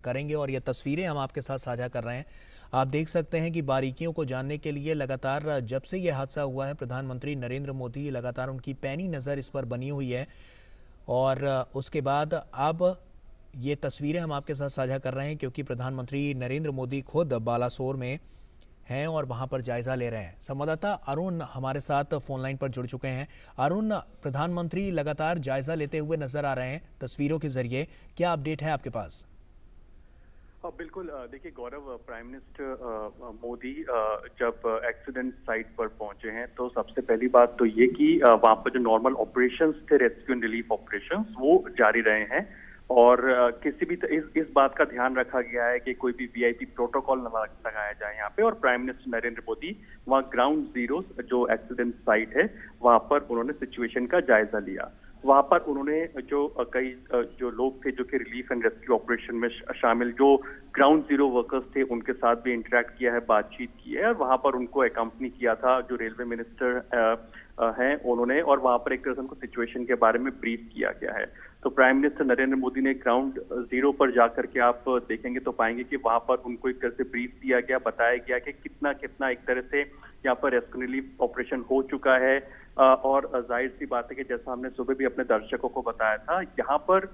करेंगे और ये तस्वीरें हम आपके साथ साझा कर रहे हैं। आप देख सकते हैं कि बारीकियों को जानने के लिए लगातार जब से ये हादसा हुआ है, प्रधानमंत्री नरेंद्र मोदी लगातार उनकी पैनी नज़र इस पर बनी हुई है। और उसके बाद अब ये तस्वीरें हम आपके साथ साझा कर रहे हैं क्योंकि प्रधानमंत्री नरेंद्र मोदी खुद बालासोर में हैं और वहां पर जायजा ले रहे हैं। संवाददाता अरुण हमारे साथ फोन लाइन पर जुड़ चुके हैं। अरुण, प्रधानमंत्री लगातार जायजा लेते हुए नजर आ रहे हैं तस्वीरों के जरिए, क्या अपडेट है आपके पास? बिल्कुल। देखिए गौरव, प्राइम मिनिस्टर मोदी जब एक्सीडेंट साइट पर पहुंचे हैं तो सबसे पहली बात तो ये कि वहां पर जो नॉर्मल ऑपरेशंस थे, रेस्क्यू एंड रिलीफ ऑपरेशंस, वो जारी रहे हैं। और किसी भी इस बात का ध्यान रखा गया है कि कोई भी वीआईपी प्रोटोकॉल न लगाया जाए यहाँ पे। और प्राइम मिनिस्टर नरेंद्र मोदी वहाँ ग्राउंड जीरो जो एक्सीडेंट साइट है वहां पर उन्होंने सिचुएशन का जायजा लिया। वहां पर उन्होंने जो कई जो लोग थे जो कि रिलीफ एंड रेस्क्यू ऑपरेशन में शामिल, जो ग्राउंड जीरो वर्कर्स थे, उनके साथ भी इंटरेक्ट किया है, बातचीत की है। और वहां पर उनको अकम्पनी किया था जो रेलवे मिनिस्टर हैं उन्होंने, और वहां पर एक तरह से उनको सिचुएशन के बारे में ब्रीफ किया गया है। तो प्राइम मिनिस्टर नरेंद्र मोदी ने ग्राउंड जीरो पर जाकर के आप देखेंगे तो पाएंगे कि वहां पर उनको एक तरह से ब्रीफ दिया गया, बताया गया कि कितना कितना एक तरह से यहाँ पर रेस्क्यू रिलीफ ऑपरेशन हो चुका है। और जाहिर सी बात है कि जैसा हमने सुबह भी अपने दर्शकों को बताया था, यहाँ पर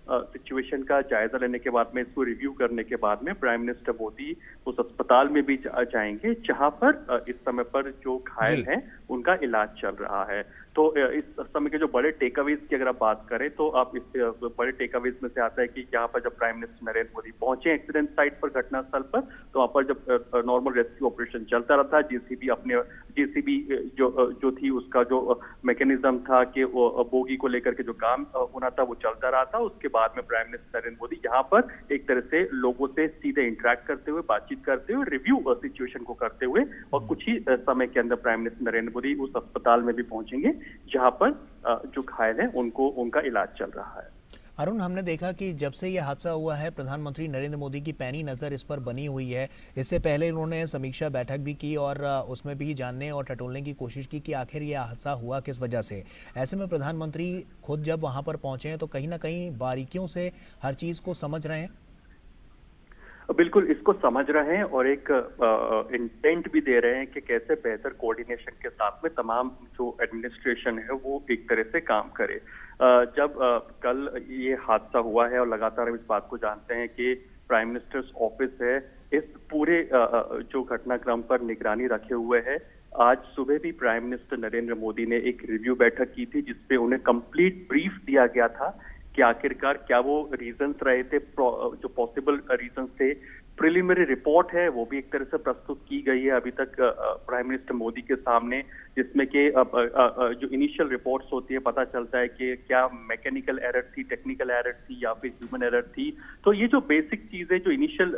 सिचुएशन का जायजा लेने के बाद में, इसको रिव्यू करने के बाद में प्राइम मिनिस्टर मोदी उस अस्पताल में भी जाएंगे जहां पर इस समय पर जो घायल हैं उनका इलाज चल रहा है। तो इस समय के जो बड़े टेकअवेज की अगर आप बात करें तो आप इस बड़े टेकअवेज में से आता है कि यहाँ पर जब प्राइम मिनिस्टर नरेंद्र मोदी पहुंचे एक्सीडेंट साइट पर, घटनास्थल पर, तो वहां पर जब नॉर्मल रेस्क्यू ऑपरेशन चलता रहा था, जेसीबी जो थी उसका जो मैकेनिज्म था कि वो बोगी को लेकर के जो काम होना था वो चलता रहा था। उसके बाद में प्राइम मिनिस्टर नरेंद्र मोदी यहाँ पर एक तरह से लोगों से सीधे इंटरेक्ट करते हुए, बातचीत करते हुए, रिव्यू सिचुएशन को करते हुए, और कुछ ही समय के अंदर प्राइम मिनिस्टर नरेंद्र मोदी उस अस्पताल में भी पहुंचेंगे जहां पर जो घायल हैं उनका इलाज चल रहा है। अरुण, हमने देखा कि जब से ये हादसा हुआ है प्रधानमंत्री नरेंद्र मोदी की पैनी नज़र इस पर बनी हुई है। इससे पहले उन्होंने समीक्षा बैठक भी की और उसमें भी जानने और टटोलने की कोशिश की कि आखिर ये हादसा हुआ किस वजह से। ऐसे में प्रधानमंत्री खुद जब वहां पर पहुंचे हैं तो कहीं ना कहीं बारीकियों से हर चीज़ को समझ रहे हैं। बिल्कुल, इसको समझ रहे हैं और एक इंटेंट भी दे रहे हैं कि कैसे बेहतर कोऑर्डिनेशन के साथ में तमाम जो एडमिनिस्ट्रेशन है वो एक तरह से काम करे। जब कल ये हादसा हुआ है और लगातार हम इस बात को जानते हैं कि प्राइम मिनिस्टर्स ऑफिस है इस पूरे जो घटनाक्रम पर निगरानी रखे हुए है। आज सुबह भी प्राइम मिनिस्टर नरेंद्र मोदी ने एक रिव्यू बैठक की थी जिसपे उन्हें कंप्लीट ब्रीफ दिया गया था कि आखिरकार क्या वो रीजंस रहे थे, जो पॉसिबल रीजंस थे। प्रिलिमिनरी रिपोर्ट है वो भी एक तरह से प्रस्तुत की गई है अभी तक प्राइम मिनिस्टर मोदी के सामने, जिसमें कि जो इनिशियल रिपोर्ट्स होती है पता चलता है कि क्या मैकेनिकल एरर थी, टेक्निकल एरर थी या फिर ह्यूमन एरर थी। तो ये जो बेसिक चीजें, जो इनिशियल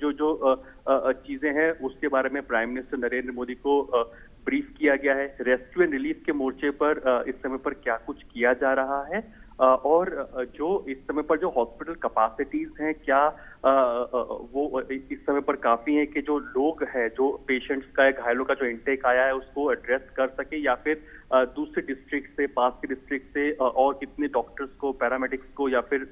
जो चीजें हैं उसके बारे में प्राइम मिनिस्टर नरेंद्र मोदी को ब्रीफ किया गया है। रेस्क्यू एंड रिलीफ के मोर्चे पर इस समय पर क्या कुछ किया जा रहा है और जो इस समय पर जो हॉस्पिटल कैपेसिटीज हैं क्या वो इस समय पर काफी है कि जो लोग हैं, जो पेशेंट्स का, घायलों का जो इंटेक आया है उसको एड्रेस कर सके, या फिर दूसरे डिस्ट्रिक्ट से, पास के डिस्ट्रिक्ट से और कितने डॉक्टर्स को, पैरामेडिक्स को या फिर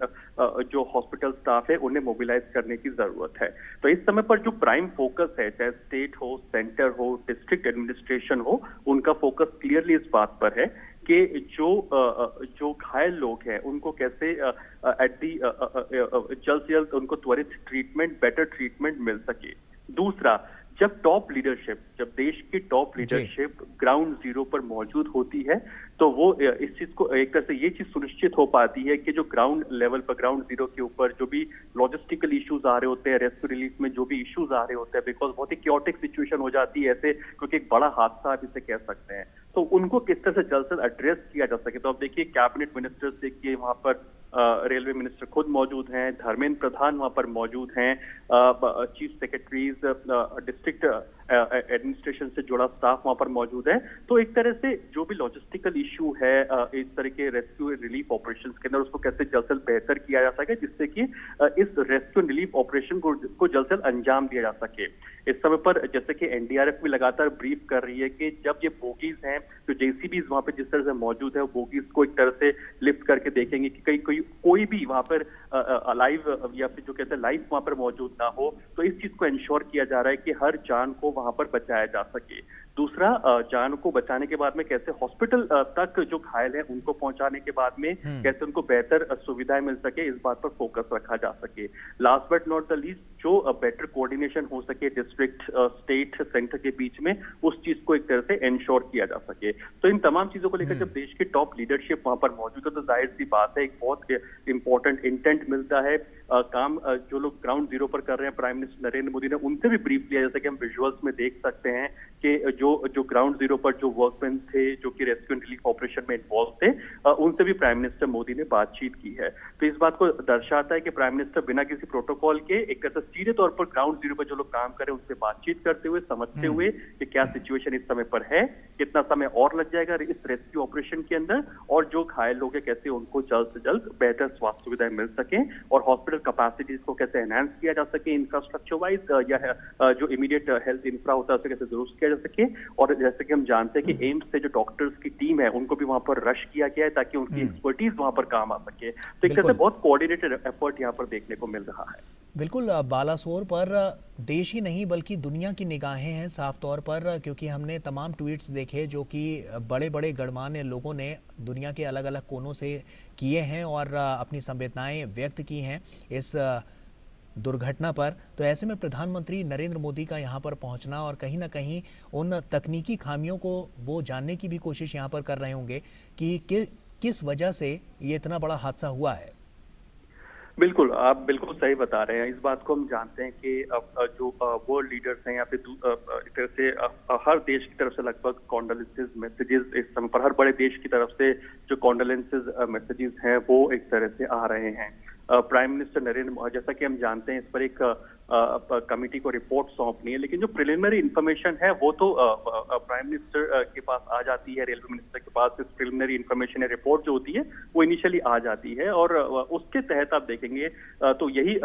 जो हॉस्पिटल स्टाफ है उन्हें मोबिलाइज करने की जरूरत है। तो इस समय पर जो प्राइम फोकस है, चाहे स्टेट हो, सेंटर हो, डिस्ट्रिक्ट एडमिनिस्ट्रेशन हो, उनका फोकस क्लियरली इस बात पर है कि जो घायल लोग हैं उनको कैसे एट दी जल्द से जल्द उनको त्वरित ट्रीटमेंट, बेटर ट्रीटमेंट मिल सके। दूसरा, जब टॉप लीडरशिप, जब देश की टॉप लीडरशिप ग्राउंड जीरो पर मौजूद होती है तो वो इस चीज को एक तरह से ये चीज सुनिश्चित हो पाती है कि जो ग्राउंड लेवल पर, ग्राउंड जीरो के ऊपर जो भी लॉजिस्टिकल इश्यूज आ रहे होते हैं, रेस्क्यू रिलीफ में जो भी इश्यूज आ रहे होते हैं, बिकॉज बहुत ही क्योटिक सिचुएशन हो जाती है ऐसे, क्योंकि एक बड़ा हादसा आप इसे कह सकते हैं, तो उनको किस तरह से जल्द से एड्रेस किया जा सके। तो आप देखिए कैबिनेट मिनिस्टर्स देखिए, वहां पर रेलवे मिनिस्टर खुद मौजूद हैं, धर्मेंद्र प्रधान वहां पर मौजूद हैं, चीफ सेक्रेटरीज, डिस्ट्रिक्ट एडमिनिस्ट्रेशन से जुड़ा स्टाफ वहां पर मौजूद है। तो एक तरह से जो भी लॉजिस्टिकल इशू है इस तरह के रेस्क्यू रिलीफ ऑपरेशंस के अंदर, उसको कैसे जल्द से जल्द बेहतर किया जा सके जिससे कि इस रेस्क्यू रिलीफ ऑपरेशन को जल्द से जल्द अंजाम दिया जा सके। इस समय पर जैसे कि एनडीआरएफ भी लगातार ब्रीफ कर रही है कि जब ये बोगीज हैं, जो जेसीबीज वहां पे जिस तरह से मौजूद है, बोगीज को एक तरह से लिफ्ट करके देखेंगे कि कोई भी वहां पर अलाइव या फिर जो कहते हैं लाइफ वहां पर मौजूद ना हो, तो इस चीज को इंश्योर किया जा रहा है कि हर जान को वहां पर बचाया जा सके। दूसरा, जान को बचाने के बाद में कैसे हॉस्पिटल तक जो घायल है उनको पहुंचाने के बाद में कैसे उनको बेहतर सुविधाएं मिल सके, इस बात पर फोकस रखा जा सके। Last but not the least, जो बेटर कोऑर्डिनेशन हो सके डिस्ट्रिक्ट, स्टेट, सेंटर के बीच में, उस चीज को एक तरह से इंश्योर किया जा सके। तो इन तमाम चीजों को लेकर जब देश की टॉप लीडरशिप वहां पर मौजूद है तो जाहिर सी बात है एक बहुत इंपॉर्टेंट इंटेंट मिलता है। काम जो लोग ग्राउंड जीरो पर कर रहे हैं प्राइम मिनिस्टर नरेंद्र मोदी ने उनसे भी ब्रीफ लिया, जैसा कि हम विजुअल्स में देख सकते हैं कि जो ग्राउंड जीरो पर जो वर्कमैन थे जो कि रेस्क्यू एंड रिलीफ ऑपरेशन में इन्वॉल्व थे, उनसे भी प्राइम मिनिस्टर मोदी ने बातचीत की है। तो इस बात को दर्शाता है कि प्राइम मिनिस्टर बिना किसी प्रोटोकॉल के एक तरह से सीधे तौर पर ग्राउंड जीरो पर जो लोग काम कर रहे हैं उनसे बातचीत करते हुए, समझते हुए कि क्या सिचुएशन इस समय पर है, कितना समय और लग जाएगा इस रेस्क्यू ऑपरेशन के अंदर, और जो घायल लोग हैं कैसे उनको जल्द से जल्द बेहतर स्वास्थ्य सुविधाएं मिल सके और हॉस्पिटल कैपेसिटीज को कैसे एनहांस किया जा सके इंफ्रास्ट्रक्चर वाइज, या जो इमीडिएट हेल्थ इंफ्रा होता है उसे कैसे दुरुस्त किया जा सके। और जैसे कि हम जानते हैं कि एम्स से जो डॉक्टर्स की टीम है उनको भी वहां पर रश किया गया है ताकि उनकी एक्सपर्टीज वहां पर काम आ सके। तो एक तरह से बहुत कोऑर्डिनेटेड एफर्ट यहाँ पर देखने को मिल रहा है। बिल्कुल, बालासोर पर देश ही नहीं बल्कि दुनिया की निगाहें हैं साफ तौर पर, क्योंकि हमने तमाम ट्वीट्स देखे जो कि बड़े बड़े गणमान्य लोगों ने दुनिया के अलग अलग कोनों से किए हैं और अपनी संवेदनाएं व्यक्त की हैं इस दुर्घटना पर। तो ऐसे में प्रधानमंत्री नरेंद्र मोदी का यहाँ पर पहुँचना और कहीं ना कहीं उन तकनीकी खामियों को वो जानने की भी कोशिश यहाँ पर कर रहे होंगे कि किस वजह से ये इतना बड़ा हादसा हुआ है। बिल्कुल, आप बिल्कुल सही बता रहे हैं। इस बात को हम जानते हैं कि जो वर्ल्ड लीडर्स हैं या फिर एक तरह से हर देश की तरफ से लगभग कॉन्डोलेंसेज मैसेजेस इस समय पर हर बड़े देश की तरफ से जो कॉन्डोलेंसेज मैसेजेस हैं वो एक तरह से आ रहे हैं। प्राइम मिनिस्टर नरेंद्र, जैसा कि हम जानते हैं इस पर एक कमेटी को रिपोर्ट सौंपनी है, लेकिन जो प्रिलिमिनरी इंफॉर्मेशन है वो तो प्राइम मिनिस्टर के पास आ जाती है, रेलवे मिनिस्टर के पास इस प्रिलिमिनरी इंफॉर्मेशन या रिपोर्ट जो होती है वो इनिशियली आ जाती है और उसके तहत आप देखेंगे तो यही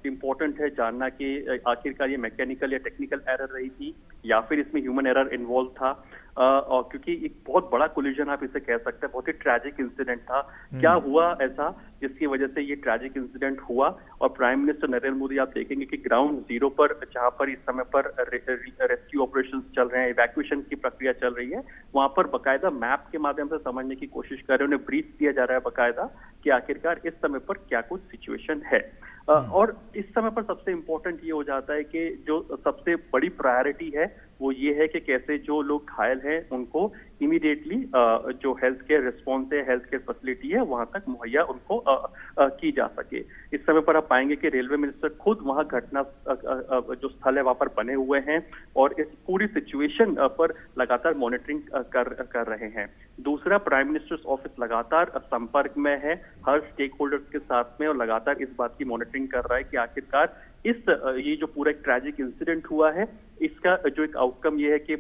इम्पोर्टेंट है जानना कि आखिरकार ये मैकेनिकल या टेक्निकल एरर रही थी या फिर इसमें ह्यूमन एरर इन्वॉल्व था। और क्योंकि एक बहुत बड़ा कोलिजन आप इसे कह सकते हैं, बहुत ही ट्रैजिक इंसिडेंट था। क्या हुआ ऐसा जिसकी वजह से ये ट्रैजिक इंसिडेंट हुआ? और प्राइम मिनिस्टर नरेंद्र मोदी आप देखेंगे कि ग्राउंड जीरो पर जहां पर इस समय पर रेस्क्यू ऑपरेशंस चल रहे हैं, इवैक्यूएशन की प्रक्रिया चल रही है, वहां पर बकायदा मैप के माध्यम से समझने की कोशिश कर रहे हैं, उन्हें ब्रीफ दिया जा रहा है बकायदा कि आखिरकार इस समय पर क्या कुछ सिचुएशन है। और इस समय पर सबसे इंपॉर्टेंट ये हो जाता है कि जो सबसे बड़ी प्रायोरिटी है वो ये है कि कैसे जो लोग घायल हैं उनको इमीडिएटली जो हेल्थ केयर रिस्पॉन्स है, हेल्थ केयर फैसिलिटी है, वहां तक मुहैया उनको की जा सके। इस समय पर आप पाएंगे कि रेलवे मिनिस्टर खुद वहां घटना जो स्थल है वहां पर बने हुए हैं और इस पूरी सिचुएशन पर लगातार मॉनिटरिंग कर रहे हैं। दूसरा, प्राइम मिनिस्टर्स ऑफिस लगातार संपर्क में है हर स्टेक होल्डर्स के साथ में और लगातार इस बात की मॉनिटरिंग कर रहा है कि आखिरकार ये जो पूरा एक ट्रैजिक इंसिडेंट हुआ है इसका जो एक आउटकम ये है कि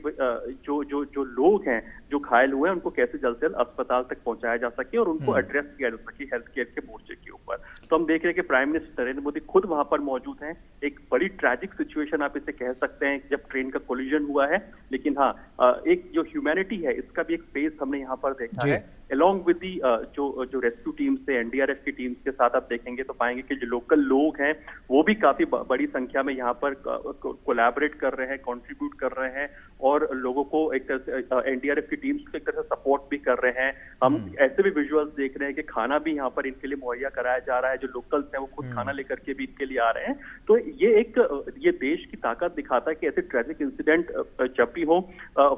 जो लोग हैं जो घायल हुए हैं उनको कैसे जल्द से जल्द अस्पताल तक पहुंचाया जा सके और उनको एड्रेस किया जा सके हेल्थ केयर के मोर्चे के ऊपर। तो हम देख रहे हैं कि प्राइम मिनिस्टर नरेंद्र मोदी खुद वहां पर मौजूद हैं। एक बड़ी ट्रैजिक सिचुएशन आप इसे कह सकते हैं जब ट्रेन का कोलिजन हुआ है, लेकिन हाँ एक जो ह्यूमैनिटी है इसका भी एक फेस हमने यहाँ पर देखा है। अलॉन्ग विद दी जो रेस्क्यू टीम्स से एनडीआरएफ की टीम्स के साथ आप देखेंगे तो पाएंगे कि जो लोकल लोग हैं वो भी काफी बड़ी संख्या में यहाँ पर कोलैबोरेट कर रहे हैं, कंट्रीब्यूट कर रहे हैं और लोगों को एक तरह से एनडीआरएफ की टीम्स को एक तरह से सपोर्ट भी कर रहे हैं। हम ऐसे भी विजुअल्स देख रहे हैं कि खाना भी यहाँ पर इनके लिए मुहैया कराया जा रहा है, जो लोकल्स हैं वो खुद खाना लेकर के भी इनके लिए आ रहे हैं। तो ये देश की ताकत दिखाता है कि ऐसे ट्रैजिक इंसिडेंट जब भी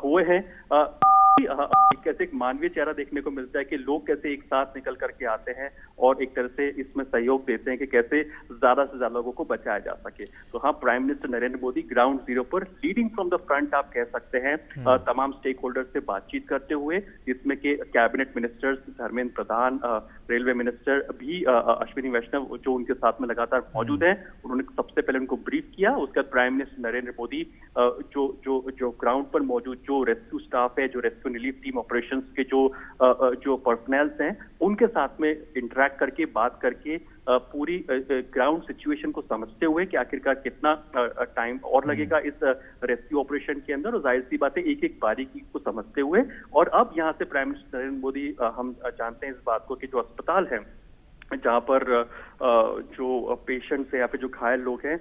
हुए हैं कैसे एक मानवीय चेहरा देखने को मिलता है कि लोग कैसे एक साथ निकल करके आते हैं और एक तरह से इसमें सहयोग देते हैं कि कैसे ज्यादा से ज्यादा लोगों को बचाया जा सके। तो हाँ, prime minister Narendra Modi ground zero पर लीडिंग फ्रॉम द फ्रंट आप कह सकते हैं, तमाम स्टेक होल्डर्स से बातचीत करते हुए, जिसमें के cabinet ministers Dharmendra Pradhan, railway minister भी अश्विनी वैष्णव जो उनके साथ में लगातार मौजूद हैं, उन्होंने सबसे पहले उनको ब्रीफ किया। उसके बाद प्राइम मिनिस्टर नरेंद्र मोदी जो ग्राउंड पर मौजूद जो रेस्क्यू स्टाफ है, जो रेस्क्यू रिलीफ टीम ऑपरेशंस के जो पर्सनल्स हैं उनके साथ में इंटरेक्ट करके बात करके पूरी ग्राउंड सिचुएशन को समझते हुए कि आखिरकार कितना टाइम और लगेगा इस रेस्क्यू ऑपरेशन के अंदर, और जाहिर सी बात है एक एक बारीकी को समझते हुए। और अब यहाँ से प्राइम मिनिस्टर नरेंद्र मोदी हम जानते हैं इस बात को कि जो अस्पताल है जहां पर जो पेशेंट्स हैं या फिर जो घायल लोग हैं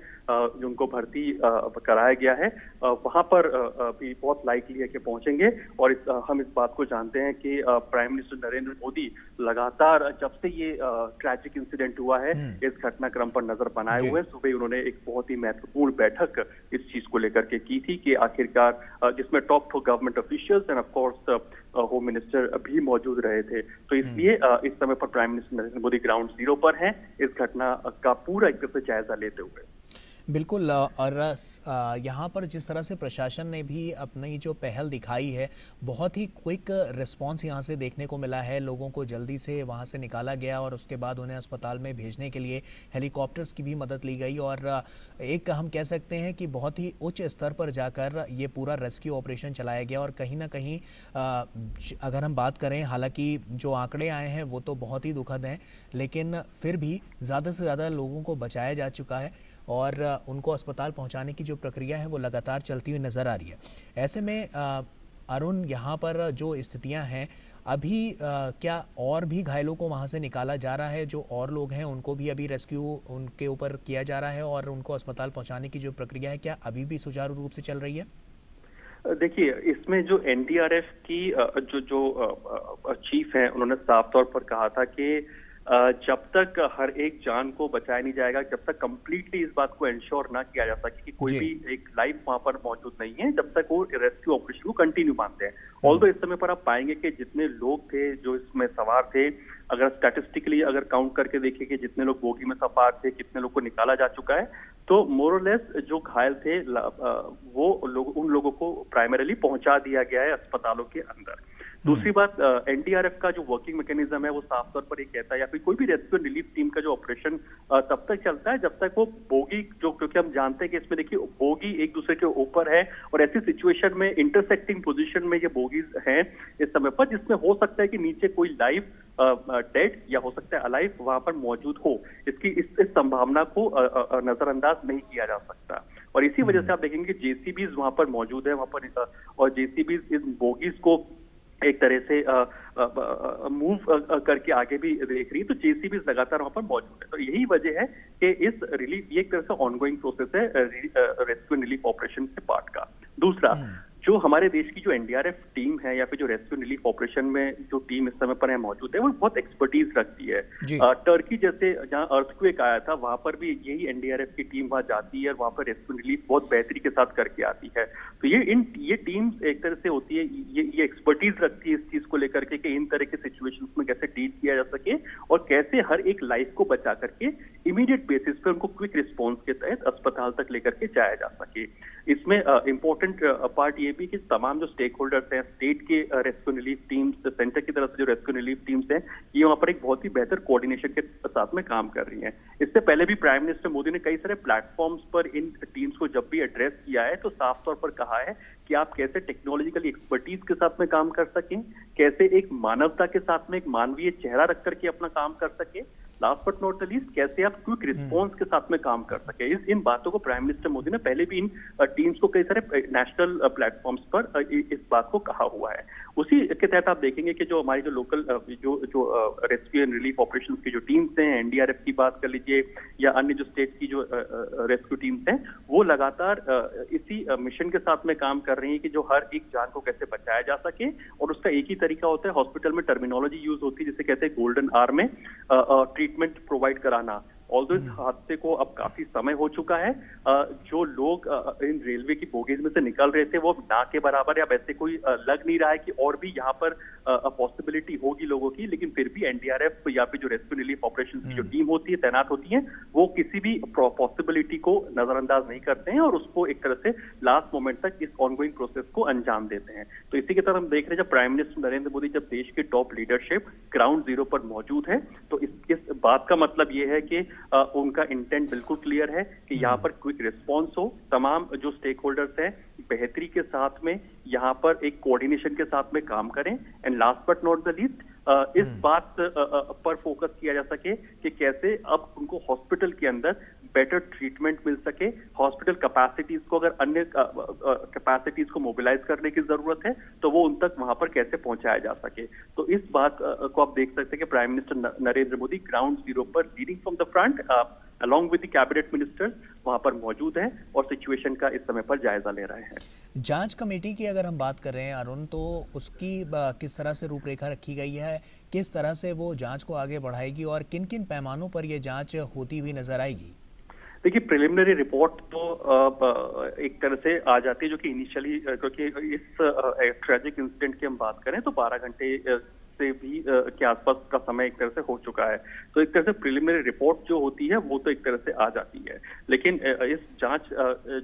जिनको भर्ती कराया गया है वहां पर भी बहुत लाइकली है कि पहुंचेंगे। और हम इस बात को जानते हैं कि प्राइम मिनिस्टर नरेंद्र मोदी लगातार जब से ये ट्रैजिक इंसिडेंट हुआ है इस घटनाक्रम पर नजर बनाए हुए। सुबह उन्होंने एक बहुत ही महत्वपूर्ण बैठक इस चीज को लेकर के की थी कि आखिरकार जिसमें top government officials and of course home minister भी मौजूद रहे थे। तो इसलिए इस समय पर prime minister Narendra Modi ground zero पर हैं इस घटना का पूरा एक तरह से जायजा लेते हुए। बिल्कुल। और यहाँ पर जिस तरह से प्रशासन ने भी अपनी जो पहल दिखाई है, बहुत ही क्विक रिस्पांस यहाँ से देखने को मिला है। लोगों को जल्दी से वहाँ से निकाला गया और उसके बाद उन्हें अस्पताल में भेजने के लिए हेलीकॉप्टर्स की भी मदद ली गई। और एक हम कह सकते हैं कि बहुत ही उच्च स्तर पर जाकर ये पूरा रेस्क्यू ऑपरेशन चलाया गया। और कहीं ना कहीं अगर हम बात करें, हालांकि जो आंकड़े आए हैं वो तो बहुत ही दुखद हैं, लेकिन फिर भी ज़्यादा से ज़्यादा लोगों को बचाया जा चुका है और उनको अस्पताल पहुंचाने की जो प्रक्रिया है वो लगातार चलती हुई नज़र आ रही है। ऐसे में अरुण, यहाँ पर जो स्थितियां हैं अभी, क्या और भी घायलों को वहां से निकाला जा रहा है? जो और लोग हैं उनको भी अभी रेस्क्यू उनके ऊपर किया जा रहा है और उनको अस्पताल पहुंचाने की जो प्रक्रिया है क्या अभी भी सुचारू रूप से चल रही है? देखिए, इसमें जो एनडीआरएफ की जो चीफ है उन्होंने साफ तौर पर कहा था कि जब तक हर एक जान को बचाया नहीं जाएगा, जब तक कंप्लीटली इस बात को इंश्योर ना किया जा सके कि कोई भी एक लाइफ वहां पर मौजूद नहीं है, जब तक वो रेस्क्यू ऑपरेशन को कंटिन्यू मानते हैं। ऑल्दो इस समय पर आप पाएंगे कि जितने लोग थे जो इसमें सवार थे, अगर स्टैटिस्टिकली अगर काउंट करके देखें कि जितने लोग बोगी में सवार थे, कितने लोग को निकाला जा चुका है, तो मोरलेस जो घायल थे वो लोग, उन लोगों को प्राइमरीली पहुंचा दिया गया है अस्पतालों के अंदर। दूसरी बात, एनडीआरएफ का जो वर्किंग मैकेनिज्म है वो साफ तौर पर ये कहता है, या फिर कोई भी रेस्क्यू रिलीफ टीम का जो ऑपरेशन तब तक चलता है जब तक वो बोगी, जो क्योंकि हम जानते हैं कि इसमें देखिए बोगी एक दूसरे के ऊपर है और ऐसी सिचुएशन में इंटरसेक्टिंग पोजीशन में ये बोगीज हैं इस समय पर, जिसमें हो सकता है कि नीचे कोई लाइव डेड या हो सकता है अलाइव वहां पर मौजूद हो। इसकी इस संभावना को नजरअंदाज नहीं किया जा सकता। और इसी वजह से आप देखेंगे कि जेसीबीज वहां पर मौजूद है वहां पर, और जेसीबीज इस बोगीज को एक तरह से मूव करके आगे भी देख रही है। तो जेसीबी लगातार वहां पर मौजूद है। तो यही वजह है कि इस रिलीफ, ये एक तरह से ऑनगोइंग प्रोसेस है रेस्क्यू एंड रिलीफ ऑपरेशन के पार्ट का। दूसरा, जो हमारे देश की जो एनडीआरएफ टीम है या फिर जो रेस्क्यू रिलीफ ऑपरेशन में जो टीम इस समय पर है मौजूद है, वो बहुत एक्सपर्टीज रखती है। टर्की जैसे जहां अर्थक्वेक आया था वहां पर भी यही एनडीआरएफ की टीम वहां जाती है और वहां पर रेस्क्यू रिलीफ बहुत बेहतरी के साथ करके आती है। तो ये टीम्स एक तरह से होती है, ये एक्सपर्टीज रखती है इस चीज को लेकर के कि इन तरह के सिचुएशंस में कैसे डील किया जा सके और कैसे हर एक लाइफ को बचा करके इमीडिएट बेसिस पे उनको क्विक रिस्पॉन्स के तहत अस्पताल तक लेकर के जाया जा सके। इसमें इंपॉर्टेंट पार्ट ये भी कि तमाम जो स्टेक होल्डर्स हैं, स्टेट के रेस्क्यू रिलीफ टीम्स, सेंटर की तरफ से जो रेस्क्यू रिलीफ टीम्स हैं, ये वहां पर एक बहुत ही बेहतर कोऑर्डिनेशन के साथ में काम कर रही हैं। इससे पहले भी प्राइम मिनिस्टर मोदी ने कई सारे प्लेटफॉर्म्स पर इन टीम्स को जब भी एड्रेस किया है तो साफ तौर पर कहा है कि आप कैसे टेक्नोलॉजिकली एक्सपर्टीज के साथ में काम कर सकें, कैसे एक मानवता के साथ में एक मानवीय चेहरा रख करके अपना काम कर सके, last but not the least कैसे आप क्विक रिस्पॉन्स के साथ में काम कर सके। इन बातों को प्राइम मिनिस्टर मोदी ने पहले भी इन टीम्स को कई सारे नेशनल प्लेटफॉर्म्स पर इस बात को कहा हुआ है। उसी के तहत आप देखेंगे कि जो हमारी जो लोकल जो रेस्क्यू एंड रिलीफ ऑपरेशंस की जो टीम्स हैं, एनडीआरएफ की बात कर लीजिए या अन्य जो स्टेट की जो रेस्क्यू टीम्स हैं, वो लगातार इसी मिशन के साथ में काम कर रही हैं कि जो हर एक जान को कैसे बचाया जा सके। और उसका एक ही तरीका होता है, हॉस्पिटल में टर्मिनोलॉजी यूज होती है जिसे कहते हैं गोल्डन आवर में ट्रीटमेंट प्रोवाइड कराना। ऑल्दो इस हादसे को अब काफी समय हो चुका है, जो लोग इन रेलवे की बोगीज में से निकल रहे थे वो ना के बराबर या वैसे कोई लग नहीं रहा है कि और भी यहाँ पर पॉसिबिलिटी होगी लोगों की, लेकिन फिर भी एनडीआरएफ या फिर जो रेस्क्यू रिलीफ ऑपरेशन की जो टीम होती है, तैनात होती है, वो किसी भी पॉसिबिलिटी को नजरअंदाज नहीं करते हैं और उसको एक तरह से लास्ट मोमेंट तक इस ऑनगोइंग प्रोसेस को अंजाम देते हैं। तो इसी के तरह हम देख रहे हैं जब प्राइम मिनिस्टर नरेंद्र मोदी जब देश के टॉप लीडरशिप ग्राउंड जीरो पर मौजूद है तो इस बात का मतलब ये है कि उनका इंटेंट बिल्कुल क्लियर है कि यहाँ पर क्विक रिस्पॉन्स हो, तमाम जो स्टेक होल्डर्स हैं बेहतरी के साथ में यहाँ पर एक कोऑर्डिनेशन के साथ में काम करें, and last but not the least इस बात पर फोकस किया जा सके कि कैसे अब उनको हॉस्पिटल के अंदर बेटर ट्रीटमेंट मिल सके, हॉस्पिटल कैपेसिटीज को, अगर अन्य कैपेसिटीज को मोबिलाइज करने की जरूरत है तो वो उन तक वहां पर कैसे पहुंचाया जा सके। तो इस बात को आप देख सकते हैं कि prime minister Narendra Modi ground zero पर leading from the front along with the cabinet ministers वहां पर मौजूद हैं और सिचुएशन का इस समय पर जायजा ले रहे हैं। जांच कमेटी की अगर हम बात कर रहे हैं अरुण, तो उसकी किस तरह से रूपरेखा रखी गई है, किस तरह से वो जांच को आगे बढ़ाएगी और किन किन पैमानों पर ये जांच होती हुई नजर आएगी? देखिए, प्रिलिमिनरी रिपोर्ट तो एक तरह से आ जाती है, जो कि इनिशियली, क्योंकि इस ट्रेजिक इंसिडेंट की हम बात करें तो 12 घंटे से भी के आसपास का समय एक तरह से हो चुका है। तो एक तरह से प्रिलिमिनरी रिपोर्ट जो होती है वो तो एक तरह से आ जाती है, लेकिन इस जांच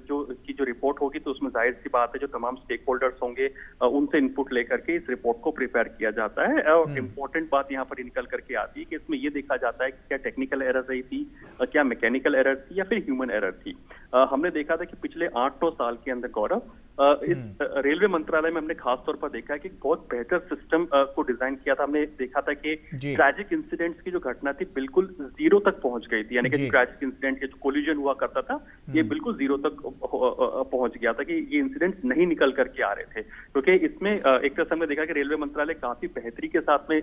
जो रिपोर्ट होगी तो उसमें जाहिर सी बात है जो तमाम स्टेक होल्डर्स होंगे उनसे इनपुट लेकर के इस रिपोर्ट को प्रिपेयर किया जाता है। और इम्पोर्टेंट बात यहाँ पर निकल करके आती है कि इसमें ये देखा जाता है कि क्या टेक्निकल एरर रही थी, क्या मैकेनिकल एरर थी या फिर ह्यूमन एरर थी। हमने देखा था कि पिछले 8-9 साल के अंदर गौरव इस रेलवे मंत्रालय में हमने खास तौर पर देखा है कि बहुत बेहतर सिस्टम को डिजाइन किया था। हमने देखा था कि ट्रैजिक इंसिडेंट्स की जो घटना थी बिल्कुल जीरो तक पहुंच गई थी, यानी कि ट्रैजिक इंसिडेंट के जो कोलिजन हुआ करता था ये बिल्कुल जीरो तक पहुंच गया था, कि ये इंसिडेंट नहीं निकल करके आ रहे थे। क्योंकि इसमें एक तरह से हमने देखा कि रेलवे मंत्रालय काफी बेहतरी के साथ में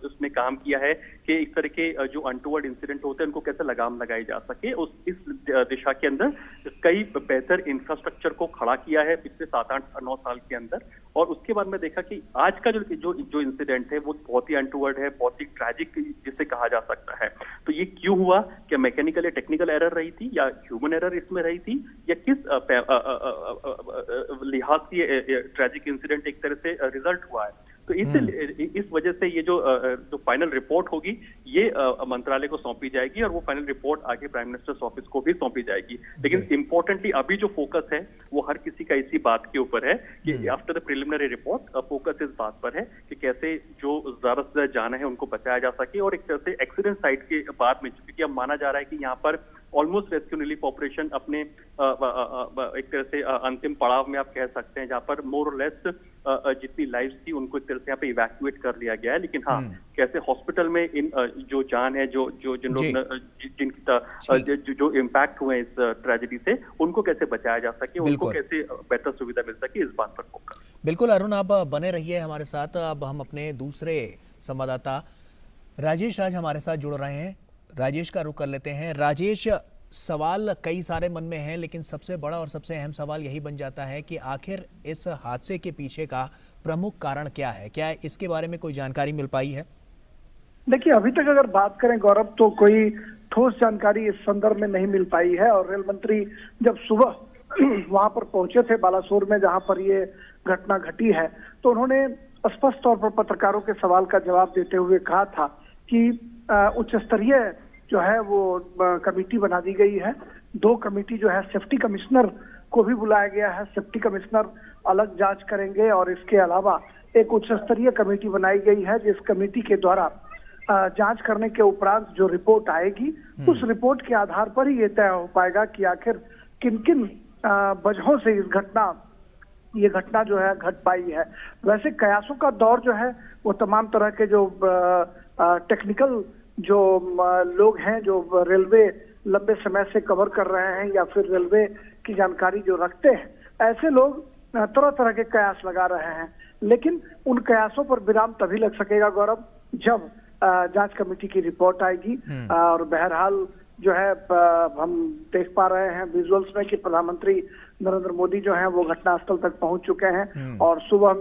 उसने काम किया है कि इस तरह के जो अनटूवर्ड इंसिडेंट होते हैं उनको कैसे लगाम लगाई जा सके। इस दिशा के अंदर कई बेहतर इंफ्रास्ट्रक्चर को खड़ा किया है पिछले 7-8-9 साल के अंदर। और उसके बाद में देखा कि आज का जो इंसिडेंट है वो बहुत ही अनटूवर्ड है, बहुत ही ट्रैजिक जिसे कहा जा सकता है। तो ये क्यों हुआ? क्या मैकेनिकल या टेक्निकल एरर रही थी या ह्यूमन एरर इसमें रही थी, या किस लिहाज से ट्रैजिक इंसिडेंट एक तरह से रिजल्ट हुआ है? तो इस वजह से ये जो फाइनल रिपोर्ट होगी ये मंत्रालय को सौंपी जाएगी और वो फाइनल रिपोर्ट आगे प्राइम मिनिस्टर्स ऑफिस को भी सौंपी जाएगी। लेकिन इम्पोर्टेंटली अभी जो फोकस है वो हर किसी का इसी बात के ऊपर है कि after the preliminary report focus इस बात पर है कि कैसे जो ज्यादा से ज्यादा जान है उनको बचाया जा सके। और एक तरह से एक्सीडेंट साइट के बाद में, क्योंकि अब माना जा रहा है कि यहाँ पर ऑलमोस्ट रेस्क्यू रिलीफ ऑपरेशन अपने एक तरह से अंतिम पड़ाव में आप कह सकते हैं, जहां पर मोर और लेस जितनी लाइव्स थी उनको एक तरह से यहाँ पे इवैक्यूएट कर लिया गया है। लेकिन हाँ, कैसे हॉस्पिटल में इन जो जान है, जिन लोग जो इम्पैक्ट हुए इस ट्रेजेडी से, उनको कैसे बचाया जा सके, उनको कैसे बेहतर सुविधा मिल सके, इस बात पर फोकस। बिल्कुल अरुण, आप बने रहिए हमारे साथ। अब हम अपने दूसरे संवाददाता राजेश राज हमारे साथ जुड़ रहे हैं। राजेश का रुख कर लेते हैं। राजेश, सवाल कई सारे मन में हैं, लेकिन सबसे बड़ा और सबसे अहम सवाल यही बन जाता है कि आखिर इस हादसे के पीछे का प्रमुख कारण क्या है? क्या इसके बारे में कोई जानकारी मिल पाई है? देखिए, अभी तक अगर बात करें गौरव तो कोई ठोस जानकारी इस संदर्भ में नहीं मिल पाई है। और रेल मंत्री जब सुबह वहां पर पहुंचे थे बालासोर में जहां पर ये घटना घटी है, तो उन्होंने स्पष्ट तौर पर पत्रकारों के सवाल का जवाब देते हुए कहा था कि उच्च स्तरीय जो है वो कमेटी बना दी गई है। 2 कमेटी जो है, सेफ्टी कमिश्नर को भी बुलाया गया है, सेफ्टी कमिश्नर अलग जांच करेंगे। और इसके अलावा एक उच्च स्तरीय कमेटी बनाई गई है जिस कमेटी के द्वारा जांच करने के उपरांत जो रिपोर्ट आएगी उस रिपोर्ट के आधार पर ही ये तय हो पाएगा कि आखिर किन किन वजहों से ये घटना जो है घट पाई है। वैसे कयासों का दौर जो है वो तमाम तरह के जो टेक्निकल जो लोग हैं, जो रेलवे लंबे समय से कवर कर रहे हैं या फिर रेलवे की जानकारी जो रखते हैं, ऐसे लोग तरह तरह के कयास लगा रहे हैं। लेकिन उन कयासों पर विराम तभी लग सकेगा गौरव जब जांच कमेटी की रिपोर्ट आएगी। और बहरहाल जो है हम देख पा रहे हैं विजुअल्स में कि प्रधानमंत्री नरेंद्र मोदी जो है वो घटनास्थल तक पहुंच चुके हैं। और सुबह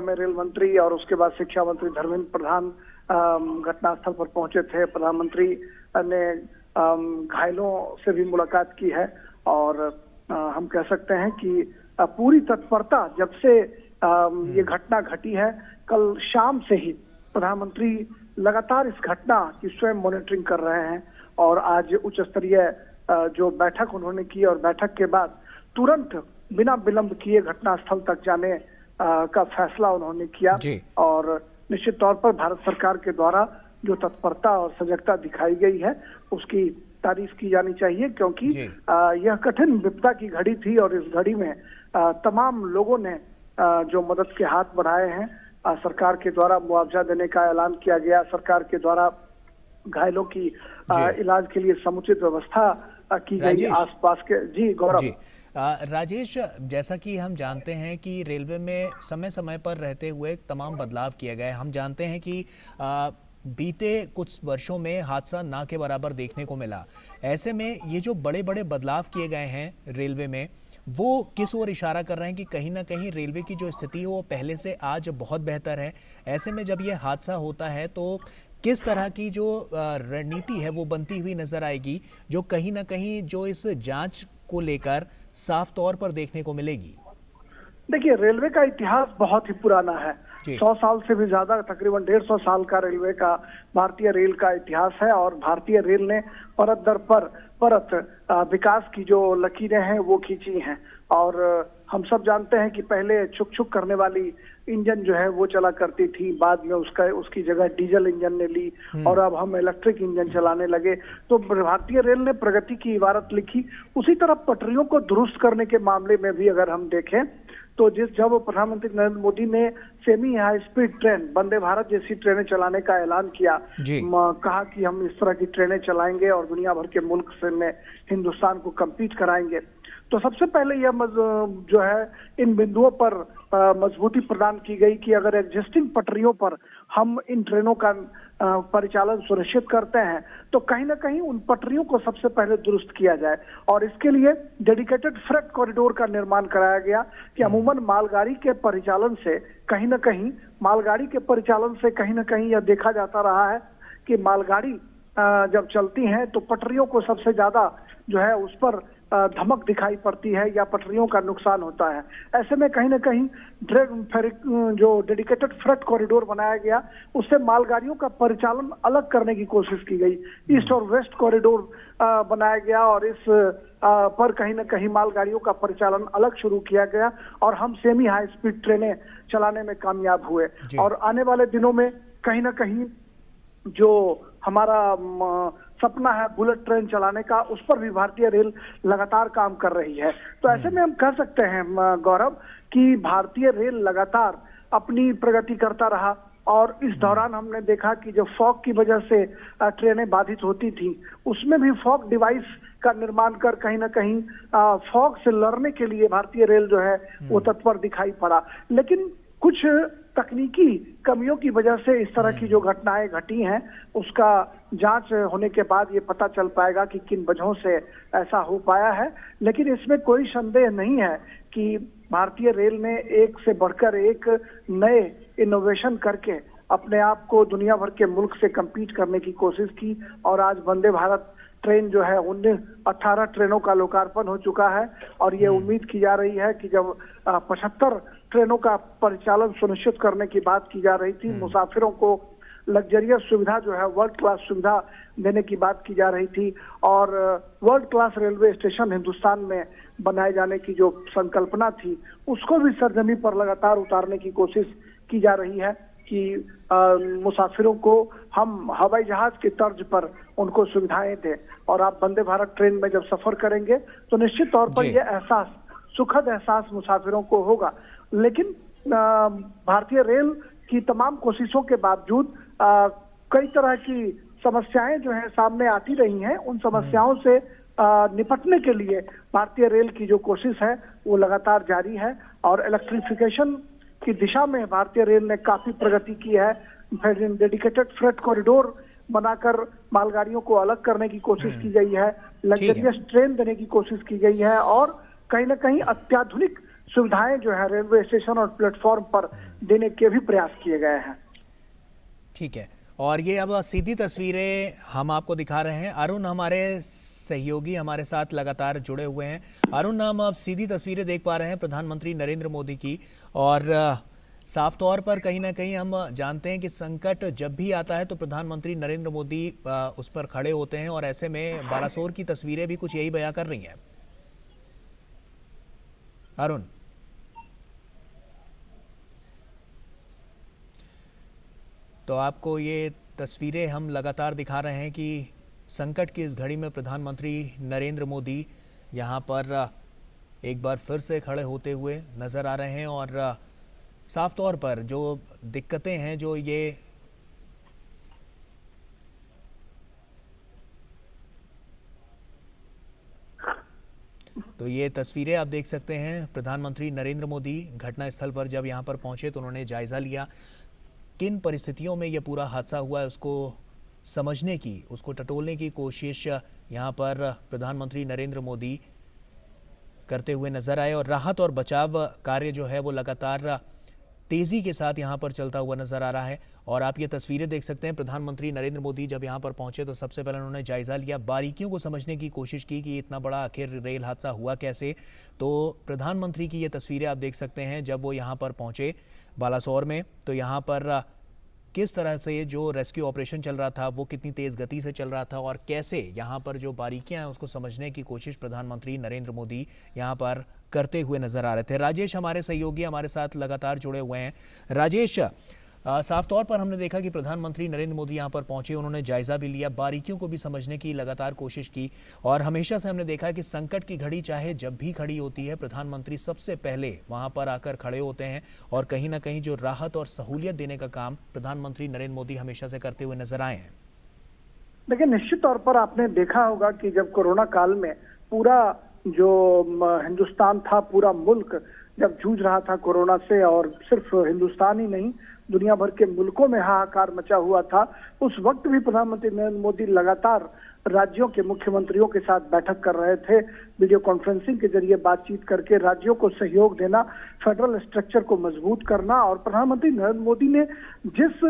में रेल मंत्री और उसके बाद शिक्षा मंत्री धर्मेंद्र प्रधान घटनास्थल पर पहुंचे थे। प्रधानमंत्री ने घायलों से भी मुलाकात की है। और हम कह सकते हैं कि पूरी तत्परता जब से ये घटना घटी है, कल शाम से ही प्रधानमंत्री लगातार इस घटना की स्वयं मॉनिटरिंग कर रहे हैं। और आज उच्च स्तरीय जो बैठक उन्होंने की और बैठक के बाद तुरंत बिना विलंब किए घटनास्थल तक जाने का फैसला उन्होंने किया। और निश्चित तौर पर भारत सरकार के द्वारा जो तत्परता और सजगता दिखाई गई है उसकी तारीफ की जानी चाहिए, क्योंकि यह कठिन विपदा की घड़ी थी और इस घड़ी में तमाम लोगों ने जो मदद के हाथ बढ़ाए हैं सरकार के द्वारा मुआवजा देने का ऐलान किया गया, सरकार के द्वारा घायलों की इलाज के लिए समुचित व्यवस्था की गई राजेश, आसपास के। जी गौरव। जी राजेश, जैसा कि हम जानते हैं कि रेलवे में समय समय पर रहते हुए तमाम बदलाव किए गए। हम जानते हैं कि बीते कुछ वर्षों में हादसा ना के बराबर देखने को मिला। ऐसे में ये जो बड़े बड़े बदलाव किए गए हैं रेलवे में, वो किस ओर इशारा कर रहे हैं कि कहीं ना कहीं रेलवे की जो स्थिति है वो पहले से आज बहुत बेहतर है। ऐसे में जब ये हादसा होता है तो किस तरह की जो रणनीति है वो बनती हुई नजर आएगी, जो कहीं ना कहीं जो इस जांच को लेकर साफ तौर पर देखने को मिलेगी? देखिए, रेलवे का इतिहास बहुत ही पुराना है। जी। 100 साल से भी ज्यादा, तकरीबन 150 साल का रेलवे का, भारतीय रेल का इतिहास है। और भारतीय रेल ने परत दर परत विकास की जो लकीरें हैं वो खींची हैं। और हम सब जानते हैं कि पहले छुक छुक करने वाली इंजन जो है वो चला करती थी, बाद में उसकी जगह डीजल इंजन ने ली और अब हम इलेक्ट्रिक इंजन चलाने लगे। तो भारतीय रेल ने प्रगति की इबारत लिखी। उसी तरह पटरियों को दुरुस्त करने के मामले में भी अगर हम देखें तो जब प्रधानमंत्री नरेंद्र मोदी ने semi high speed train, Vande Bharat जैसी ट्रेनें चलाने का ऐलान किया, कहा कि हम इस तरह की ट्रेनें चलाएंगे और दुनिया भर के मुल्क से में हिंदुस्तान को कम्पीट कराएंगे, तो सबसे पहले यह जो है इन बिंदुओं पर मजबूती प्रदान की गई कि अगर एग्जिस्टिंग पटरियों पर हम इन ट्रेनों का परिचालन सुनिश्चित करते हैं तो कहीं ना कहीं उन पटरियों को सबसे पहले दुरुस्त किया जाए। और इसके लिए डेडिकेटेड फ्रेट कॉरिडोर का निर्माण कराया गया कि अमूमन मालगाड़ी के परिचालन से कहीं ना कहीं यह देखा जाता रहा है कि मालगाड़ी जब चलती हैं तो पटरियों को सबसे ज्यादा जो है उस पर धमक दिखाई पड़ती है या पटरियों का नुकसान होता है। ऐसे में कहीं ना कहीं जो डेडिकेटेड फ्रेट कॉरिडोर बनाया गया उससे मालगाड़ियों का परिचालन अलग करने की कोशिश की गई। ईस्ट और वेस्ट कॉरिडोर बनाया गया और इस पर कहीं ना कहीं मालगाड़ियों का परिचालन अलग शुरू किया गया और हम सेमी हाई स्पीड ट्रेनें चलाने में कामयाब हुए। और आने वाले दिनों में कहीं ना कहीं जो हमारा सपना है बुलेट ट्रेन चलाने का, उस पर भी भारतीय रेल लगातार काम कर रही है। तो ऐसे में हम कह सकते हैं गौरव कि भारतीय रेल लगातार अपनी प्रगति करता रहा। और इस दौरान हमने देखा कि जो फॉग की वजह से ट्रेनें बाधित होती थी, उसमें भी फॉग डिवाइस का निर्माण कर कहीं ना कहीं फॉग से लड़ने के लिए भारतीय रेल जो है वो तत्पर दिखाई पड़ा। लेकिन कुछ तकनीकी कमियों की वजह से इस तरह की जो घटनाएं घटी हैं उसका जांच होने के बाद ये पता चल पाएगा कि किन वजहों से ऐसा हो पाया है। लेकिन इसमें कोई संदेह नहीं है कि भारतीय रेल ने एक से बढ़कर एक नए इनोवेशन करके अपने आप को दुनिया भर के मुल्क से कम्पीट करने की कोशिश की। और आज वंदे भारत ट्रेन जो है 18 ट्रेनों का लोकार्पण हो चुका है और ये उम्मीद की जा रही है कि जब 75 ट्रेनों का परिचालन सुनिश्चित करने की बात की जा रही थी, मुसाफिरों को लग्जरियस सुविधा जो है वर्ल्ड क्लास सुविधा देने की बात की जा रही थी और world class railway station Hindustan में बनाए जाने की जो संकल्पना थी उसको भी सरजमी पर लगातार उतारने की कोशिश की जा रही है कि मुसाफिरों को हम हवाई जहाज की तर्ज पर उनको सुविधाएं दें। और आप वंदे भारत ट्रेन में जब सफर करेंगे तो निश्चित तौर पर यह एहसास, सुखद एहसास मुसाफिरों को होगा। लेकिन भारतीय रेल की तमाम कोशिशों के बावजूद कई तरह की समस्याएं जो है सामने आती रही हैं। उन समस्याओं से निपटने के लिए भारतीय रेल की जो कोशिश है वो लगातार जारी है और इलेक्ट्रिफिकेशन की दिशा में भारतीय रेल ने काफी प्रगति की है। डेडिकेटेड फ्रेट कॉरिडोर बनाकर मालगाड़ियों को अलग करने की कोशिश की गई है, लग्जरियस ट्रेन देने की कोशिश की गई है और कहीं ना कहीं अत्याधुनिक सुविधाएं जो है रेलवे स्टेशन और प्लेटफॉर्म पर देने के भी प्रयास किए गए हैं। ठीक है, और ये अब सीधी तस्वीरें हम आपको दिखा रहे हैं। अरुण हमारे सहयोगी हमारे साथ लगातार जुड़े हुए हैं। अरुण, हम अब सीधी तस्वीरें देख पा रहे हैं प्रधानमंत्री नरेंद्र मोदी की और साफ तौर पर कहीं ना कहीं हम जानते हैं कि संकट जब भी आता है तो प्रधानमंत्री नरेंद्र मोदी उस पर खड़े होते हैं और ऐसे में बालासोर की तस्वीरें भी कुछ यही बयां कर रही हैं। अरुण, तो आपको ये तस्वीरें हम लगातार दिखा रहे हैं कि संकट की इस घड़ी में प्रधानमंत्री नरेंद्र मोदी यहाँ पर एक बार फिर से खड़े होते हुए नज़र आ रहे हैं और साफ तौर पर जो दिक्कतें हैं, जो ये तो ये तस्वीरें आप देख सकते हैं। प्रधानमंत्री नरेंद्र मोदी घटनास्थल पर जब यहाँ पर पहुंचे तो उन्होंने जायजा लिया किन परिस्थितियों में ये पूरा हादसा हुआ है, उसको समझने की, उसको टटोलने की कोशिश यहाँ पर प्रधानमंत्री नरेंद्र मोदी करते हुए नजर आए। और राहत और बचाव कार्य जो है वो लगातार तेजी के साथ यहाँ पर चलता हुआ नजर आ रहा है। और आप ये तस्वीरें देख सकते हैं। प्रधानमंत्री नरेंद्र मोदी जब यहाँ पर पहुंचे तो सबसे पहले उन्होंने जायजा लिया, बारीकियों को समझने की कोशिश की कि इतना बड़ा आखिर रेल हादसा हुआ कैसे। तो प्रधानमंत्री की ये तस्वीरें आप देख सकते हैं जब वो यहाँ पर पहुंचे बालासोर में, तो यहाँ पर किस तरह से जो रेस्क्यू ऑपरेशन चल रहा था वो कितनी तेज गति से चल रहा था और कैसे यहाँ पर जो बारीकियां हैं उसको समझने की कोशिश प्रधानमंत्री नरेंद्र मोदी यहाँ पर करते हुए नजर आ रहे थे। राजेश हमारे सहयोगी हमारे साथ लगातार जुड़े हुए हैं। राजेश, साफ तौर पर हमने देखा कि प्रधानमंत्री नरेंद्र मोदी यहाँ पर पहुंचे, उन्होंने जायजा भी लिया, बारीकियों को भी समझने की लगातार कोशिश की। और हमेशा से हमने देखा कि संकट की घड़ी चाहे जब भी खड़ी होती है, प्रधानमंत्री सबसे पहले वहां पर आकर खड़े होते हैं और कहीं ना कहीं जो राहत और सहूलियत देने का काम प्रधानमंत्री नरेंद्र मोदी हमेशा से करते हुए नजर आए हैं। देखिए, निश्चित तौर पर आपने देखा होगा कि जब कोरोना काल में पूरा जो हिंदुस्तान था, पूरा मुल्क जब जूझ रहा था कोरोना से, और सिर्फ हिंदुस्तान ही नहीं दुनिया भर के मुल्कों में हाहाकार मचा हुआ था, उस वक्त भी प्रधानमंत्री नरेंद्र मोदी लगातार राज्यों के मुख्यमंत्रियों के साथ बैठक कर रहे थे, वीडियो कॉन्फ्रेंसिंग के जरिए बातचीत करके राज्यों को सहयोग देना, फेडरल स्ट्रक्चर को मजबूत करना। और प्रधानमंत्री नरेंद्र मोदी ने जिस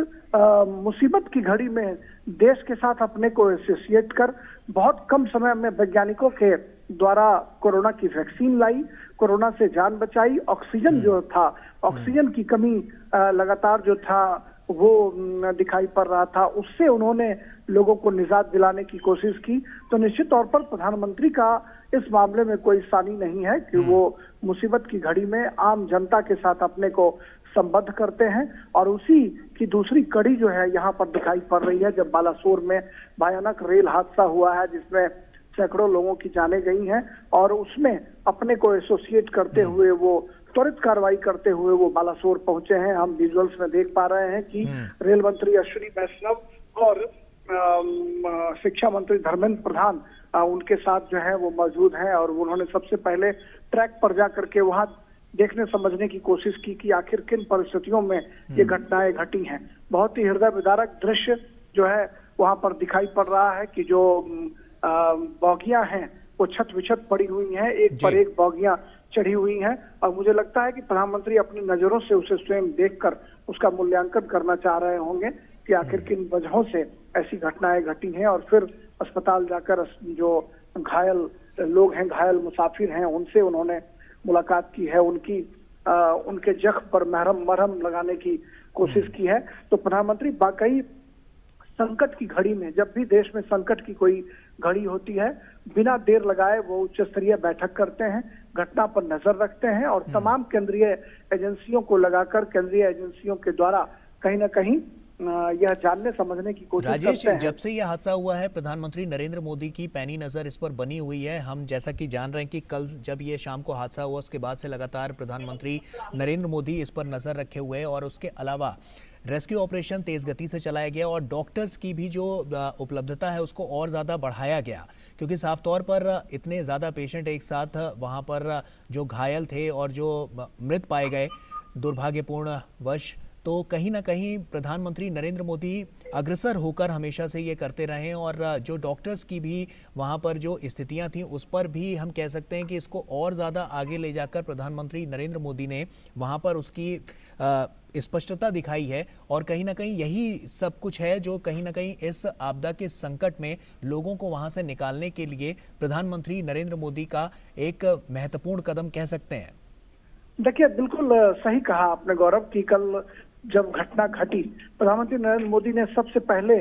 मुसीबत की घड़ी में देश के साथ अपने को एसोसिएट कर बहुत कम समय में वैज्ञानिकों के द्वारा कोरोना की वैक्सीन लाई, कोरोना से जान बचाई, ऑक्सीजन जो था, ऑक्सीजन की कमी लगातार जो था वो दिखाई पड़ रहा था, उससे उन्होंने लोगों को निजात दिलाने की कोशिश की। तो निश्चित तौर पर प्रधानमंत्री का इस मामले में कोई सानी नहीं है कि वो मुसीबत की घड़ी में आम जनता के साथ अपने को संबद्ध करते हैं। और उसी की दूसरी कड़ी जो है यहाँ पर दिखाई पड़ रही है, जब बालासोर में भयानक रेल हादसा हुआ है जिसमें सैकड़ों लोगों की जानें गई हैं, और उसमें अपने को एसोसिएट करते हुए वो त्वरित कार्रवाई करते हुए वो बालासोर पहुंचे हैं। हम विजुअल्स में देख पा रहे हैं कि रेल मंत्री अश्विनी वैष्णव और शिक्षा मंत्री धर्मेंद्र प्रधान उनके साथ जो है वो मौजूद हैं, और उन्होंने सबसे पहले ट्रैक पर जाकर के वहां देखने समझने की कोशिश की कि आखिर किन परिस्थितियों में ये घटनाएं घटी हैं। बहुत ही हृदय विदारक दृश्य जो है वहां पर दिखाई पड़ रहा है कि जो बॉगियां हैं वो छत विछत पड़ी हुई हैं, एक पर एक बॉगियां चढ़ी हुई हैं, और मुझे लगता है कि प्रधानमंत्री अपनी नजरों से उसे स्वयं देखकर उसका मूल्यांकन करना चाह रहे होंगे कि आखिर किन वजहों से ऐसी घटनाएं घटी हैं, और फिर अस्पताल जाकर जो घायल लोग हैं, घायल मुसाफिर हैं, उनसे उन्होंने मुलाकात की है, उनके जख्म पर मरहम लगाने की कोशिश की है। तो प्रधानमंत्री वाकई संकट की घड़ी में, जब भी देश में संकट की कोई घड़ी होती है, बिना देर लगाए वो उच्च स्तरीय बैठक करते हैं, घटना पर नजर रखते हैं और तमाम केंद्रीय एजेंसियों को लगाकर केंद्रीय एजेंसियों के द्वारा कहीं ना कहीं यह जानने समझने की कोशिश करते हैं। जब से यह हादसा हुआ है प्रधानमंत्री नरेंद्र मोदी की पैनी नज़र इस पर बनी हुई है। हम जैसा कि जान रहे हैं कि कल जब ये शाम को हादसा हुआ उसके बाद से लगातार प्रधानमंत्री नरेंद्र मोदी इस पर नज़र रखे हुए हैं, और उसके अलावा रेस्क्यू ऑपरेशन तेज़ गति से चलाया गया और डॉक्टर्स की भी जो उपलब्धता है उसको और ज़्यादा बढ़ाया गया, क्योंकि साफ तौर पर इतने ज़्यादा पेशेंट एक साथ वहाँ पर जो घायल थे और जो मृत पाए गए दुर्भाग्यपूर्ण वश, तो कहीं ना कहीं प्रधानमंत्री नरेंद्र मोदी अग्रसर होकर हमेशा से ये करते रहे, और जो डॉक्टर्स की भी वहाँ पर जो स्थितियाँ थीं उस पर भी हम कह सकते हैं कि इसको और ज़्यादा आगे ले जाकर प्रधानमंत्री नरेंद्र मोदी ने वहाँ पर उसकी स्पष्टता दिखाई है। और कहीं ना कहीं यही सब कुछ है जो कहीं ना कहीं इस आपदा के संकट में लोगों को वहाँ से निकालने के लिए प्रधानमंत्री नरेंद्र मोदी का एक महत्वपूर्ण कदम कह सकते हैं। देखिए, बिल्कुल सही कहा आपने गौरव कि कल जब घटना घटी, प्रधानमंत्री नरेंद्र मोदी ने सबसे पहले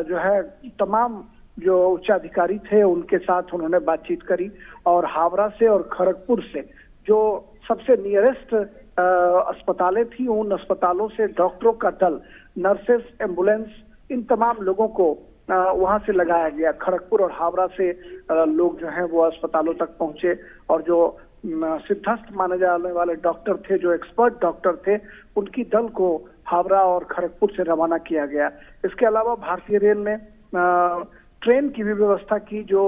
जो है तमाम जो उच्चाधिकारी थे उनके साथ उन्होंने बातचीत करी, और हावड़ा से और खड़गपुर से जो सबसे नियरेस्ट अस्पतालें थी उन अस्पतालों से डॉक्टरों का दल, नर्सेस, एम्बुलेंस, इन तमाम लोगों को वहां से लगाया गया। खड़गपुर और हावड़ा से लोग जो हैं वो अस्पतालों तक पहुंचे, और जो सिद्धस्थ माने जाने वाले डॉक्टर थे, जो एक्सपर्ट डॉक्टर थे, उनकी दल को हावड़ा और खड़गपुर से रवाना किया गया। इसके अलावा भारतीय रेल ने ट्रेन की भी व्यवस्था की। जो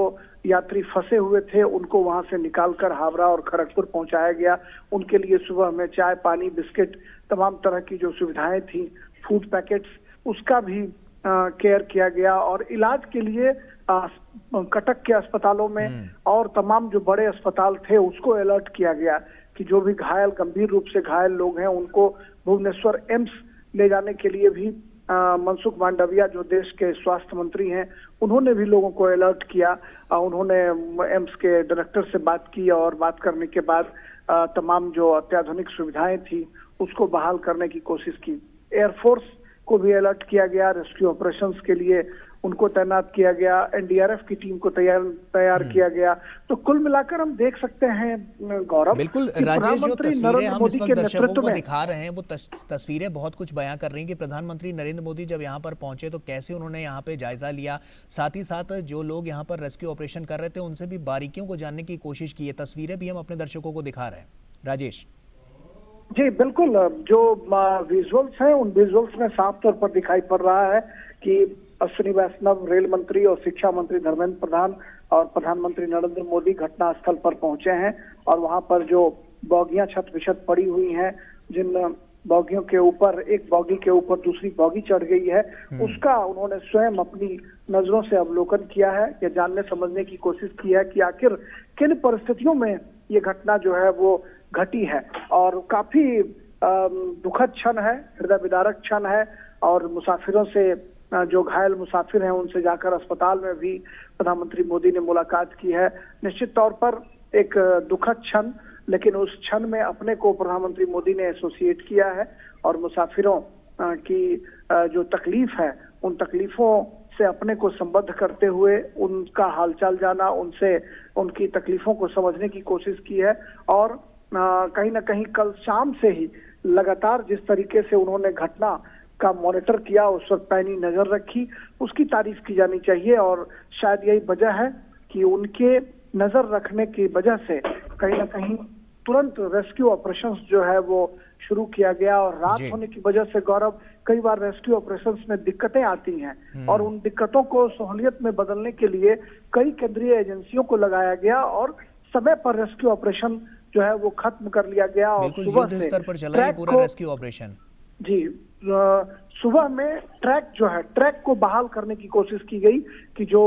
यात्री फंसे हुए थे उनको वहां से निकालकर हावड़ा और खड़गपुर पहुंचाया गया। उनके लिए सुबह में चाय, पानी, बिस्किट, तमाम तरह की जो सुविधाएं थी, फूड पैकेट्स, उसका भी केयर किया गया। और इलाज के लिए कटक के अस्पतालों में और तमाम जो बड़े अस्पताल थे उसको अलर्ट किया गया कि जो भी घायल, गंभीर रूप से घायल लोग हैं, उनको भुवनेश्वर एम्स ले जाने के लिए भी मनसुख मांडविया जो देश के स्वास्थ्य मंत्री हैं, उन्होंने भी लोगों को अलर्ट किया। उन्होंने एम्स के डायरेक्टर से बात की और बात करने के बाद तमाम जो अत्याधुनिक सुविधाएं थी उसको बहाल करने की कोशिश की। एयरफोर्स को भी अलर्ट किया गया, रेस्क्यू ऑपरेशंस के लिए उनको तैनात किया गया, एनडीआरएफ की टीम को तैयार किया गया। तो कुल मिलाकर हम देख सकते हैं गौरव, बिल्कुल राजेश, जो तस्वीरें हम इस वक्त दर्शकों को दिखा रहे हैं वो तस्वीरें बहुत कुछ बयां कर रही हैं कि प्रधानमंत्री नरेंद्र मोदी जब यहाँ पर पहुंचे तो कैसे उन्होंने यहाँ पे जायजा लिया, साथ ही साथ जो लोग यहाँ पर रेस्क्यू ऑपरेशन कर रहे थे उनसे भी बारीकियों को जानने की कोशिश की है। तस्वीरें भी हम अपने दर्शकों को दिखा रहे हैं। राजेश जी बिल्कुल, जो विजुअल्स हैं उन विजुअल्स में साफ तौर पर दिखाई पड़ रहा है कि अश्विनी वैष्णव, रेल मंत्री और शिक्षा मंत्री धर्मेंद्र प्रधान और प्रधानमंत्री नरेंद्र मोदी घटनास्थल पर पहुंचे हैं। और वहां पर जो बॉगियां छत विछत पड़ी हुई हैं, जिन बॉगियों के ऊपर, एक बॉगी के ऊपर दूसरी बॉगी चढ़ गई है, उसका उन्होंने स्वयं अपनी नजरों से अवलोकन किया है। या जानने समझने की कोशिश की है कि आखिर किन परिस्थितियों में ये घटना जो है वो घटी है। और काफी दुखद क्षण है, हृदय विदारक क्षण है। और मुसाफिरों से, जो घायल मुसाफिर हैं, उनसे जाकर अस्पताल में भी प्रधानमंत्री मोदी ने मुलाकात की है। निश्चित तौर पर एक दुखद क्षण, लेकिन उस क्षण में अपने को प्रधानमंत्री मोदी ने एसोसिएट किया है और मुसाफिरों की जो तकलीफ है उन तकलीफों से अपने को संबद्ध करते हुए उनका हालचाल जाना, उनसे उनकी तकलीफों को समझने की कोशिश की है। और कहीं ना कहीं कल शाम से ही लगातार जिस तरीके से उन्होंने घटना का मॉनिटर किया, उस पर पैनी नजर रखी, उसकी तारीफ की जानी चाहिए। और शायद यही वजह है कि उनके नजर रखने की वजह से कहीं ना कहीं तुरंत रेस्क्यू ऑपरेशंस जो है वो शुरू किया गया। और रात होने की वजह से गौरव, कई बार रेस्क्यू ऑपरेशंस में दिक्कतें आती हैं और उन दिक्कतों को सहूलियत में बदलने के लिए कई केंद्रीय एजेंसियों को लगाया गया और समय पर रेस्क्यू ऑपरेशन जो है वो खत्म कर लिया गया। और सुबह से स्तर पर चला है पूरा रेस्क्यू ऑपरेशन। जी, सुबह में ट्रैक को बहाल करने की कोशिश की गई कि जो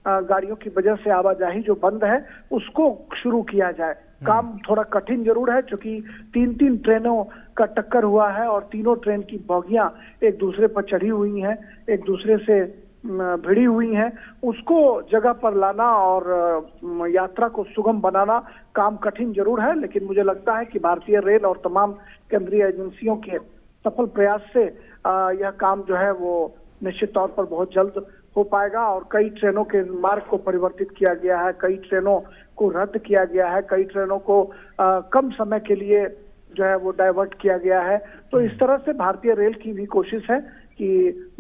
गाड़ियों की वजह से आवाजाही जो बंद है उसको शुरू किया जाए। काम थोड़ा कठिन जरूर है, क्योंकि 3 ट्रेनों का टक्कर हुआ है और तीनों ट्रेन की बोगियां एक दूसरे पर चढ़ी हुई हैं, एक दूसरे से भिड़ी हुई हैं। उसको जगह पर लाना और यात्रा को सुगम बनाना काम कठिन जरूर है, लेकिन मुझे लगता है कि भारतीय रेल और तमाम केंद्रीय एजेंसियों के सफल प्रयास से यह काम जो है वो निश्चित तौर पर बहुत जल्द हो पाएगा। और कई ट्रेनों के मार्ग को परिवर्तित किया गया है, कई ट्रेनों को रद्द किया गया है, कई ट्रेनों को कम समय के लिए जो है वो डाइवर्ट किया गया है। तो इस तरह से भारतीय रेल की भी कोशिश है कि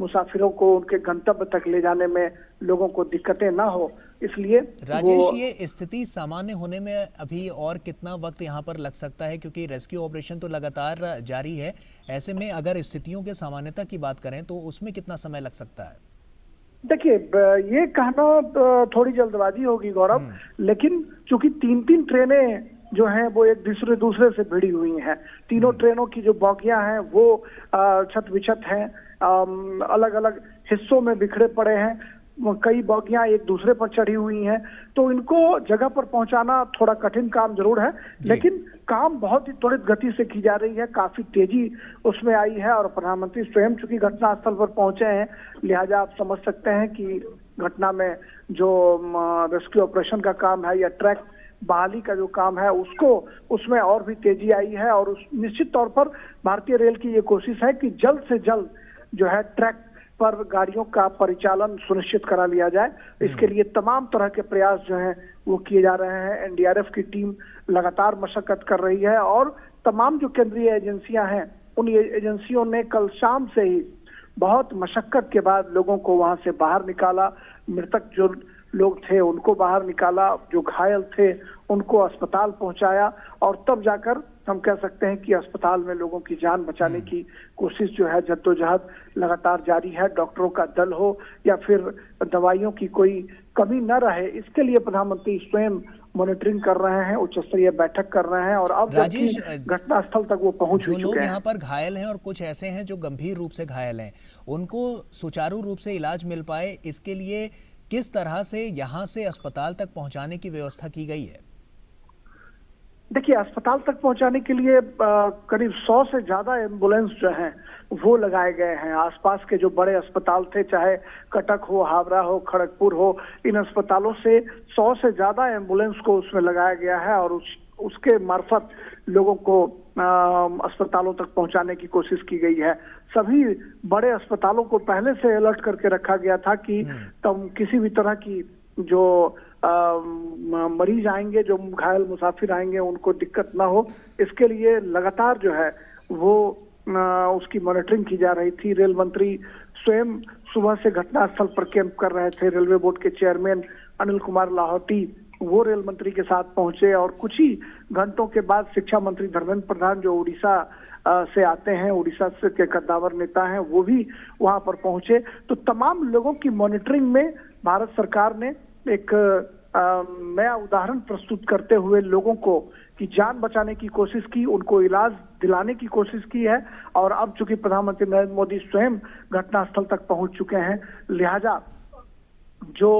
मुसाफिरों को उनके गंतव्य तक ले जाने में लोगों को दिक्कतें ना हो। इसलिए राजेश, ये स्थिति सामान्य होने में अभी और कितना वक्त यहाँ पर लग सकता है, क्योंकि रेस्क्यू ऑपरेशन तो लगातार जारी है। ऐसे में अगर स्थितियों के सामान्यता की बात करें तो उसमें कितना समय लग सकता है? देखिए, ये कहना थोड़ी जल्दबाजी होगी गौरव, लेकिन चूंकि 3 ट्रेनें जो हैं वो एक दूसरे से भिड़ी हुई हैं, तीनों ट्रेनों की जो बोगियां हैं वो छत विछत हैं, अलग अलग हिस्सों में बिखरे पड़े हैं, कई बोगियां एक दूसरे पर चढ़ी हुई हैं। तो इनको जगह पर पहुंचाना थोड़ा कठिन काम जरूर है, लेकिन काम बहुत ही त्वरित गति से की जा रही है, काफी तेजी उसमें आई है। और प्रधानमंत्री स्वयं चूंकि घटनास्थल पर पहुंचे हैं, लिहाजा आप समझ सकते हैं कि घटना में जो रेस्क्यू ऑपरेशन का काम है या ट्रैक बहाली का जो काम है उसमें और भी तेजी आई है। और निश्चित तौर पर भारतीय रेल की ये कोशिश है कि जल्द से जल्द जो है ट्रैक पर गाड़ियों का परिचालन सुनिश्चित करा लिया जाए। इसके लिए तमाम तरह के प्रयास जो हैं वो किए जा रहे हैं। एनडीआरएफ की टीम लगातार मशक्कत कर रही है और तमाम जो केंद्रीय एजेंसियां हैं उन एजेंसियों ने कल शाम से ही बहुत मशक्कत के बाद लोगों को वहां से बाहर निकाला। मृतक जो लोग थे उनको बाहर निकाला, जो घायल थे उनको अस्पताल पहुंचाया और तब जाकर हम कह सकते हैं कि अस्पताल में लोगों की जान बचाने की कोशिश जो है, जद्दोजहद लगातार जारी है। डॉक्टरों का दल हो या फिर दवाइयों की कोई कमी न रहे, इसके लिए प्रधानमंत्री स्वयं मॉनिटरिंग कर रहे हैं, उच्च स्तरीय बैठक कर रहे हैं और अब राजेश, घटना स्थल तक वो पहुंच जो चुके लोग हैं। यहाँ पर घायल हैं और कुछ ऐसे हैं जो गंभीर रूप से घायल हैं, उनको सुचारू रूप से इलाज मिल पाए, इसके लिए किस तरह से यहाँ से अस्पताल तक पहुंचाने की व्यवस्था की गई है? देखिए, अस्पताल तक पहुंचाने के लिए करीब 100 से ज्यादा एम्बुलेंस जो हैं वो लगाए गए हैं। आसपास के जो बड़े अस्पताल थे, चाहे कटक हो, हावड़ा हो, खड़गपुर हो, इन अस्पतालों से 100 से ज्यादा एम्बुलेंस को उसमें लगाया गया है और उसके मार्फत लोगों को अस्पतालों तक पहुंचाने की कोशिश की गई है। सभी बड़े अस्पतालों को पहले से अलर्ट करके रखा गया था कि तब किसी भी तरह की जो मरीज आएंगे, जो घायल मुसाफिर आएंगे, उनको दिक्कत ना हो, इसके लिए लगातार जो है वो उसकी मॉनिटरिंग की जा रही थी। रेल मंत्री स्वयं सुबह से घटनास्थल पर कैंप कर रहे थे। रेलवे बोर्ड के चेयरमैन अनिल कुमार लाहौटी वो रेल मंत्री के साथ पहुंचे और कुछ ही घंटों के बाद शिक्षा मंत्री धर्मेंद्र प्रधान, जो उड़ीसा से आते हैं, उड़ीसा से के कद्दावर नेता हैं, वो भी वहां पर पहुंचे। तो तमाम लोगों की मॉनिटरिंग में भारत सरकार ने एक नया उदाहरण प्रस्तुत करते हुए लोगों को की जान बचाने की कोशिश की, उनको इलाज दिलाने की कोशिश की है। और अब चूंकि प्रधानमंत्री नरेंद्र मोदी स्वयं घटनास्थल तक पहुंच चुके हैं, लिहाजा जो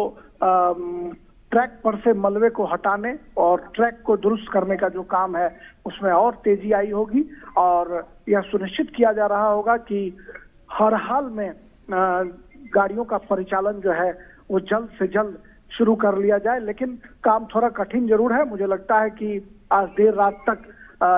ट्रैक पर से मलबे को हटाने और ट्रैक को दुरुस्त करने का जो काम है, उसमें और तेजी आई होगी और यह सुनिश्चित किया जा रहा होगा कि हर हाल में गाड़ियों का परिचालन जो है वो जल्द से जल्द शुरू कर लिया जाए। लेकिन काम थोड़ा कठिन जरूर है। मुझे लगता है कि आज देर रात तक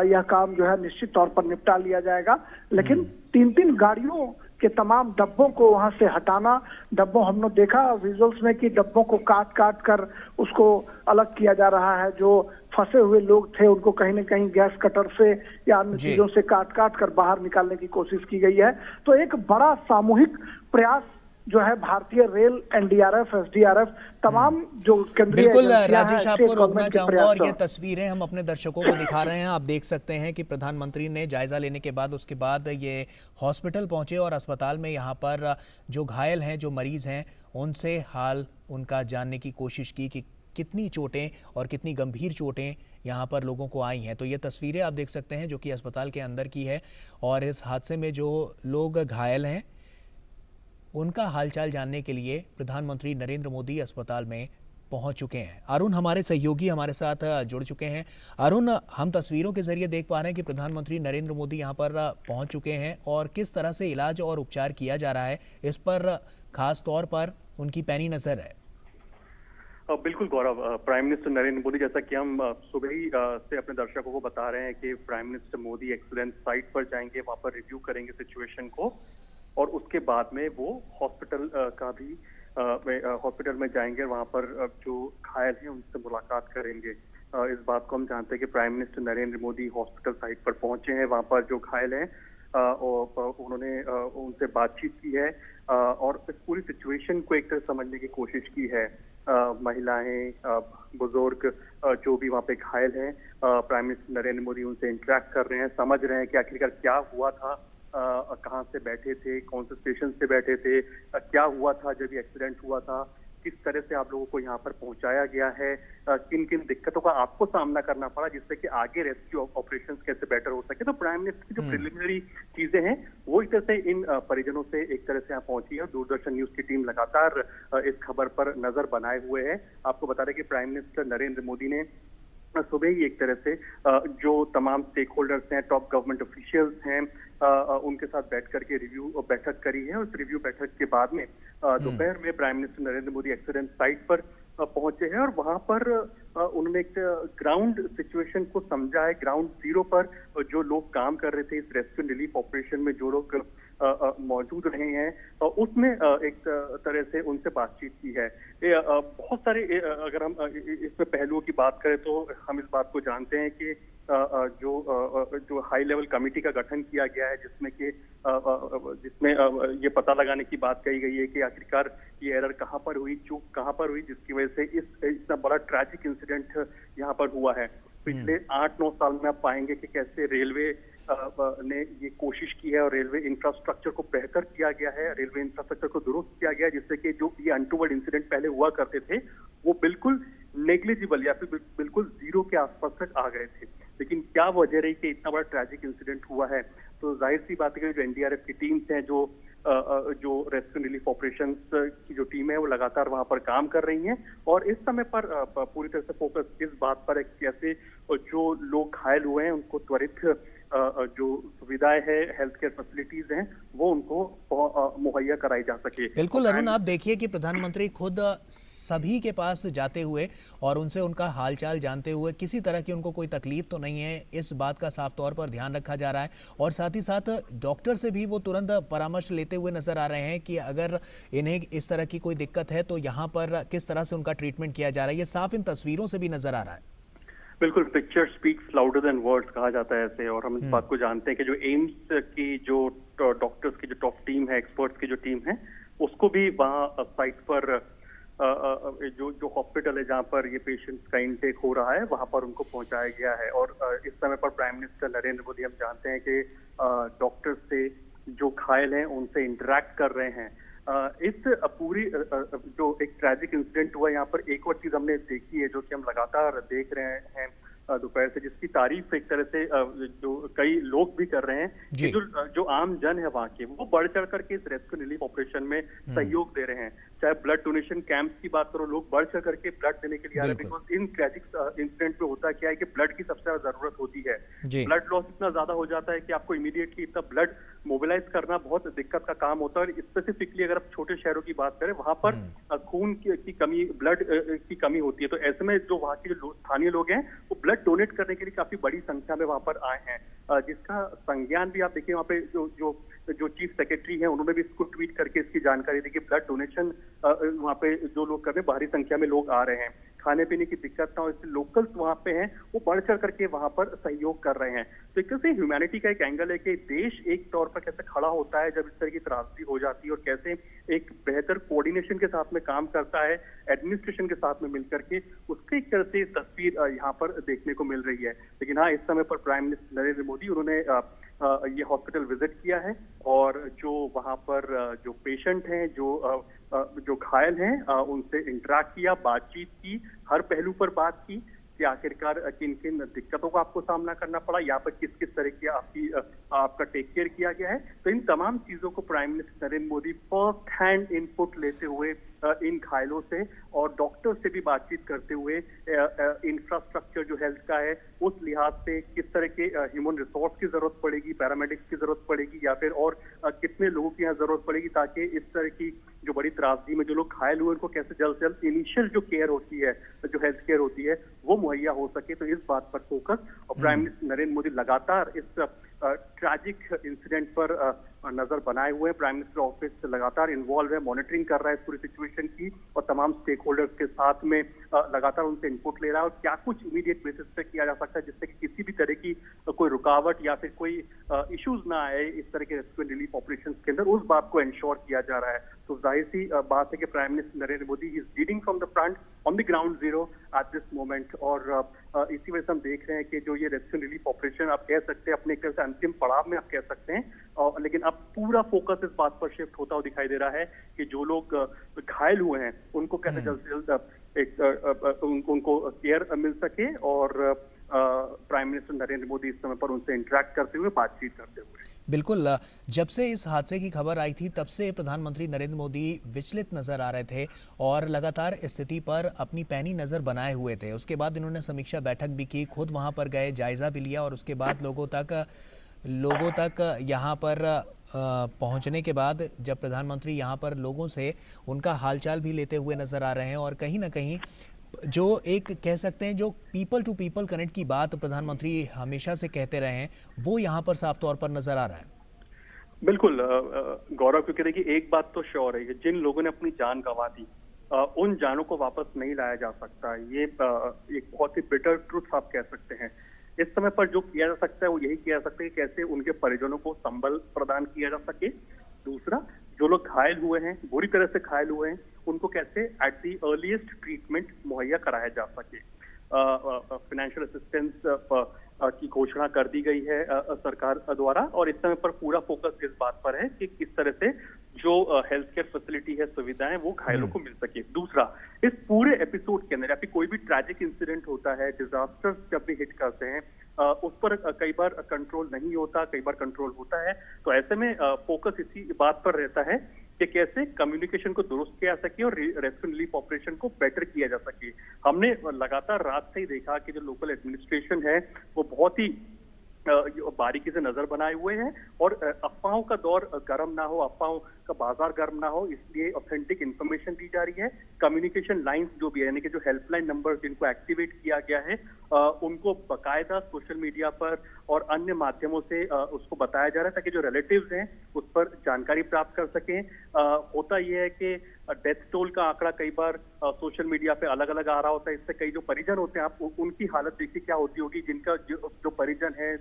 यह काम जो है निश्चित तौर पर निपटा लिया जाएगा। लेकिन 3-3 गाड़ियों के तमाम डब्बों को वहां से हटाना, डब्बों हमने देखा विजुअल्स में कि डब्बों को काट काट कर उसको अलग किया जा रहा है। जो फंसे हुए लोग थे उनको कहीं न कहीं गैस कटर से या अन्य चीजों से काट काट कर बाहर निकालने की कोशिश की गई है। तो एक बड़ा सामूहिक प्रयास जो है भारतीय रेल, एनडीआरएफ, एसडीआरएफ, तमाम जो केंद्रीय बिल्कुल एजेंसियां हैं, राजेश, स्टेट आपको रोकना गवर्नमेंट के चाहूंगा और ये प्रयासों। तस्वीरें हम अपने दर्शकों को दिखा रहे हैं। आप देख सकते हैं कि प्रधानमंत्री ने जायजा लेने के बाद उसके बाद ये हॉस्पिटल पहुंचे और अस्पताल में यहाँ पर जो घायल हैं, जो मरीज हैं, उनसे हाल उनका जानने की कोशिश की कि कितनी चोटें और कितनी गंभीर चोटें यहाँ पर लोगों को आई हैं। तो ये तस्वीरें आप देख सकते हैं जो कि अस्पताल के अंदर की है और इस हादसे में जो लोग घायल हैं उनका हालचाल जानने के लिए प्रधानमंत्री नरेंद्र मोदी अस्पताल में पहुंच चुके हैं। अरुण हमारे सहयोगी हमारे साथ जुड़ चुके हैं। अरुण, हम तस्वीरों के जरिए देख पा रहे हैं कि प्रधानमंत्री नरेंद्र मोदी यहां पर पहुंच चुके हैं और किस तरह से इलाज और उपचार किया जा रहा है, इस पर खास तौर पर उनकी पैनी नजर है। बिल्कुल गौरव, प्राइम मिनिस्टर नरेंद्र मोदी, जैसा कि हम सुबह ही से अपने दर्शकों को बता रहे हैं कि prime minister Modi accident site पर जाएंगे, वहां पर रिव्यू करेंगे सिचुएशन को और उसके बाद में वो हॉस्पिटल का भी हॉस्पिटल में जाएंगे, वहां पर जो घायल हैं उनसे मुलाकात करेंगे। इस बात को हम जानते हैं कि prime minister Narendra Modi hospital site पर पहुंचे हैं, वहां पर जो घायल हैं और उन्होंने उनसे बातचीत की है और इस पूरी सिचुएशन को एक तरह समझने की कोशिश की है। महिलाएं, बुजुर्ग जो भी वहाँ पे घायल हैं, प्राइम मिनिस्टर नरेंद्र मोदी उनसे इंटरेक्ट कर रहे हैं, समझ रहे हैं कि आखिरकार क्या हुआ था, कहाँ से बैठे थे, कौन से स्टेशन से बैठे थे, क्या हुआ था जब ये एक्सीडेंट हुआ था, किस तरह से आप लोगों को यहाँ पर पहुंचाया गया है, किन किन दिक्कतों का आपको सामना करना पड़ा जिससे कि आगे रेस्क्यू ऑपरेशंस कैसे बेटर हो सके। तो प्राइम मिनिस्टर की जो प्रिलिमिनरी चीजें हैं वो एक तरह से इन परिजनों से एक तरह से यहाँ पहुंची है। दूरदर्शन न्यूज की टीम लगातार इस खबर पर नजर बनाए हुए है। आपको बता दें कि प्राइम मिनिस्टर नरेंद्र मोदी ने सुबह ही एक तरह से जो तमाम स्टेक होल्डर्स हैं, टॉप गवर्नमेंट ऑफिशियल्स हैं, उनके साथ बैठ करके रिव्यू बैठक करी है। उस रिव्यू बैठक के बाद में दोपहर में prime minister Narendra Modi accident site पर पहुंचे हैं और वहां पर उन्होंने एक ग्राउंड सिचुएशन को समझा है। ग्राउंड जीरो पर जो लोग काम कर रहे थे इस रेस्क्यू रिलीफ ऑपरेशन में, जो लोग मौजूद रहे हैं, उसमें एक तरह से उनसे बातचीत की है। बहुत सारे, अगर हम इसमें पहलुओं की बात करें तो हम इस बात को जानते हैं कि जो हाई लेवल कमेटी का गठन किया गया है, जिसमें ये पता लगाने की बात कही गई है कि आखिरकार ये एरर कहाँ पर हुई, चूक कहाँ पर हुई, जिसकी वजह से इतना बड़ा ट्रैजिक इंसिडेंट यहाँ पर हुआ है। पिछले 8-9 साल में आप पाएंगे कि कैसे रेलवे ने ये कोशिश की है और रेलवे इंफ्रास्ट्रक्चर को बेहतर किया गया है, रेलवे इंफ्रास्ट्रक्चर को दुरुस्त किया गया है, जिससे कि जो ये अनटूवर्ड इंसिडेंट पहले हुआ करते थे वो बिल्कुल नेग्लिजिबल या फिर बिल्कुल जीरो के आसपास तक आ गए थे। लेकिन क्या वजह रही कि इतना बड़ा ट्रैजिक इंसिडेंट हुआ है? तो जाहिर सी बात है कि जो एनडीआरएफ की टीम्स हैं, जो रेस्क्यू रिलीफ ऑपरेशंस की जो टीम है, वो लगातार वहां पर काम कर रही हैं और इस समय पर पूरी तरह से फोकस इस बात पर है कि कैसे जो लोग घायल हुए हैं उनको त्वरित जो सुविधाएं है, हेल्थ केयर फैसिलिटीज हैं, वो उनको मुहैया कराई जा सके। बिल्कुल अरुण, आप देखिए कि प्रधानमंत्री खुद सभी के पास जाते हुए और उनसे उनका हालचाल जानते हुए किसी तरह की उनको कोई तकलीफ तो नहीं है, इस बात का साफ तौर पर ध्यान रखा जा रहा है और साथ ही साथ डॉक्टर से भी वो तुरंत परामर्श लेते हुए नजर आ रहे हैं कि अगर इन्हें इस तरह की कोई दिक्कत है तो यहाँ पर किस तरह से उनका ट्रीटमेंट किया जा रहा है। ये साफ इन तस्वीरों से भी नजर आ रहा है। बिल्कुल, picture speaks louder than words कहा जाता है ऐसे, और हम इस बात को जानते हैं कि जो एम्स की जो डॉक्टर्स की जो टॉप टीम है, एक्सपर्ट्स की जो टीम है, उसको भी वहाँ साइट पर जो हॉस्पिटल है जहाँ पर ये पेशेंट्स का इनटेक हो रहा है, वहाँ पर उनको पहुंचाया गया है। और इस समय पर प्राइम मिनिस्टर नरेंद्र मोदी, हम जानते हैं कि डॉक्टर्स से जो घायल हैं उनसे इंटरेक्ट कर रहे हैं। इस पूरी जो एक ट्रैजिक इंसिडेंट हुआ, यहाँ पर एक और चीज हमने देखी है जो कि हम लगातार देख रहे हैं दोपहर से, जिसकी तारीफ एक तरह से जो कई लोग भी कर रहे हैं कि जो आम जन है वहाँ के, वो बढ़ चढ़ करके इस रेस्क्यू रिलीफ ऑपरेशन में सहयोग दे रहे हैं। चाहे ब्लड डोनेशन कैंप की बात करो, लोग बढ़ चढ़ करके ब्लड देने के लिए आ रहे हैं, बिकॉज इन ट्रैजिक इंसिडेंट में होता क्या है कि ब्लड की सबसे ज्यादा जरूरत होती है। ब्लड लॉस इतना ज्यादा हो जाता है कि आपको इमीडिएटली इतना ब्लड मोबिलाइज करना बहुत दिक्कत का काम होता है। और स्पेसिफिकली अगर आप छोटे शहरों की बात करें, वहां पर खून की कमी, ब्लड की कमी होती है, तो ऐसे में जो वहाँ के जो स्थानीय लोग हैं वो ब्लड डोनेट करने के लिए काफी बड़ी संख्या में वहां पर आए हैं, जिसका संज्ञान भी आप देखिए वहाँ पे जो चीफ सेक्रेटरी हैं उन्होंने भी इसको ट्वीट करके इसकी जानकारी दी कि ब्लड डोनेशन वहाँ पे जो लोग कर रहे हैं, बाहरी संख्या में लोग आ रहे हैं, खाने पीने की दिक्कत ना हो, इसलिए लोकल्स वहाँ पे हैं वो बढ़ चढ़ करके वहाँ पर सहयोग कर रहे हैं। तो एक तरह से ह्यूमैनिटी का एक एंगल है कि देश एक तौर पर कैसे खड़ा होता है जब इस तरह की त्रासदी हो जाती है, और कैसे एक बेहतर कोऑर्डिनेशन के साथ में काम करता है, एडमिनिस्ट्रेशन के साथ में मिलकर के, उसकी एक तरह से तस्वीर यहाँ पर देखने को मिल रही है। लेकिन हाँ, इस समय पर प्राइम मिनिस्टर नरेंद्र मोदी, उन्होंने ये हॉस्पिटल विजिट किया है और जो वहाँ पर जो पेशेंट हैं, जो घायल हैं, उनसे इंटरेक्ट किया, बातचीत की, हर पहलू पर बात की कि आखिरकार किन किन दिक्कतों का आपको सामना करना पड़ा, यहाँ पर किस किस तरह की आपका टेक केयर किया गया है। तो इन तमाम चीजों को prime minister Narendra Modi first hand input लेते हुए इन घायलों से और डॉक्टर से भी बातचीत करते हुए इंफ्रास्ट्रक्चर जो हेल्थ का है उस लिहाज से किस तरह के ह्यूमन रिसोर्स की जरूरत पड़ेगी, पैरामेडिक्स की जरूरत पड़ेगी, या फिर और कितने लोगों की यहाँ जरूरत पड़ेगी, ताकि इस तरह की जो बड़ी त्रासदी में जो लोग घायल हुए उनको कैसे जल्द से जल्द इनिशियल जो केयर होती है, जो हेल्थ केयर होती है, वो मुहैया हो सके। तो इस बात पर फोकस, और प्राइम मिनिस्टर नरेंद्र मोदी लगातार इस ट्रैजिक इंसिडेंट पर नजर बनाए हुए हैं। प्राइम मिनिस्टर ऑफिस लगातार इन्वॉल्व है, मॉनिटरिंग कर रहा है इस पूरी सिचुएशन की, और तमाम स्टेक होल्डर्स के साथ में लगातार उनसे इनपुट ले रहा है, और क्या कुछ इमीडिएट बेसिस पे किया जा सकता है जिससे कि किसी भी तरह की कोई रुकावट या फिर कोई इश्यूज ना आए इस तरह के रेस्क्यू रिलीफ ऑपरेशन के अंदर, उस बात को इंश्योर किया जा रहा है। तो जाहिर सी बात है कि prime minister Narendra Modi is leading from the front on the ground zero at this moment, और इसी वजह से हम देख रहे हैं कि जो ये रेस्क्यू रिलीफ ऑपरेशन आप कह सकते हैं अपने एक तरह से अंतिम पड़ाव में आप कह सकते हैं, लेकिन अब पूरा फोकस इस बात पर शिफ्ट होता हुआ दिखाई दे रहा है कि जो लोग घायल हुए हैं उनको कैसे जल्द से जल्द उनको केयर मिल सके, और प्राइम मिनिस्टर नरेंद्र मोदी इस समय पर उनसे इंटरेक्ट करते हुए, बातचीत करते हुए। बिल्कुल, जब से इस हादसे की खबर आई थी तब से प्रधानमंत्री नरेंद्र मोदी विचलित नजर आ रहे थे और लगातार स्थिति पर अपनी पैनी नजर बनाए हुए थे। उसके बाद इन्होंने समीक्षा बैठक भी की, खुद वहां पर गए, जायजा भी लिया, और उसके बाद लोगों तक यहाँ पर पहुंचने के बाद जब प्रधानमंत्री यहाँ पर लोगों से उनका हालचाल भी लेते हुए नजर आ रहे हैं, और कहीं ना कहीं जो एक कह सकते हैं जो पीपल टू पीपल कनेक्ट की बात प्रधानमंत्री हमेशा से कहते रहे हैं, वो यहाँ पर साफ तौर पर नजर आ रहा है। बिल्कुल गौरव, क्योंकि देखिए एक बात तो श्योर है कि जिन लोगों ने अपनी जान गंवा दी, उन जानों को वापस नहीं लाया जा सकता। ये एक बहुत ही बिटर ट्रुथ आप कह सकते हैं। इस समय पर जो किया जा सकता है वो यही किया जा सकता है कि कैसे उनके परिजनों को संबल प्रदान किया जा सके। दूसरा, जो लोग घायल हुए हैं, बुरी तरह से घायल हुए हैं, उनको कैसे एट दी अर्लीस्ट ट्रीटमेंट मुहैया कराया जा सके। फाइनेंशियल असिस्टेंस की घोषणा कर दी गई है सरकार द्वारा, और इस समय पर पूरा फोकस इस बात पर है कि किस तरह से जो हेल्थ केयर फैसिलिटी है, सुविधाएं, वो घायलों को मिल सके। दूसरा, इस पूरे एपिसोड के अंदर या फिर कोई भी ट्रैजिक इंसिडेंट होता है, डिजास्टर्स जब भी हिट करते हैं, उस पर कई बार कंट्रोल नहीं होता, कई बार कंट्रोल होता है। तो ऐसे में फोकस इसी बात पर रहता है कि कैसे कम्युनिकेशन को दुरुस्त किया जा सके और रेस्क्यू रिलीफ ऑपरेशन को बेटर किया जा सके। हमने लगातार रात से ही देखा कि जो लोकल एडमिनिस्ट्रेशन है वो बहुत ही बारीकी से नजर बनाए हुए हैं, और अफवाहों का दौर गर्म ना हो, अफवाहों का बाजार गर्म ना हो, इसलिए ऑथेंटिक इंफॉर्मेशन दी जा रही है। कम्युनिकेशन लाइंस जो भी है, यानी कि जो हेल्पलाइन नंबर जिनको एक्टिवेट किया गया है, उनको बाकायदा सोशल मीडिया पर और अन्य माध्यमों से उसको बताया जा रहा है, ताकि जो रिलेटिव्स हैं उस पर जानकारी प्राप्त कर सकें। होता यह है कि डेथ टोल का आंकड़ा कई बार सोशल मीडिया पे अलग अलग आ रहा होता है, इससे कई जो परिजन होते हैं, आप उनकी हालत देखिए क्या होती होगी, जिनका जो परिजन है,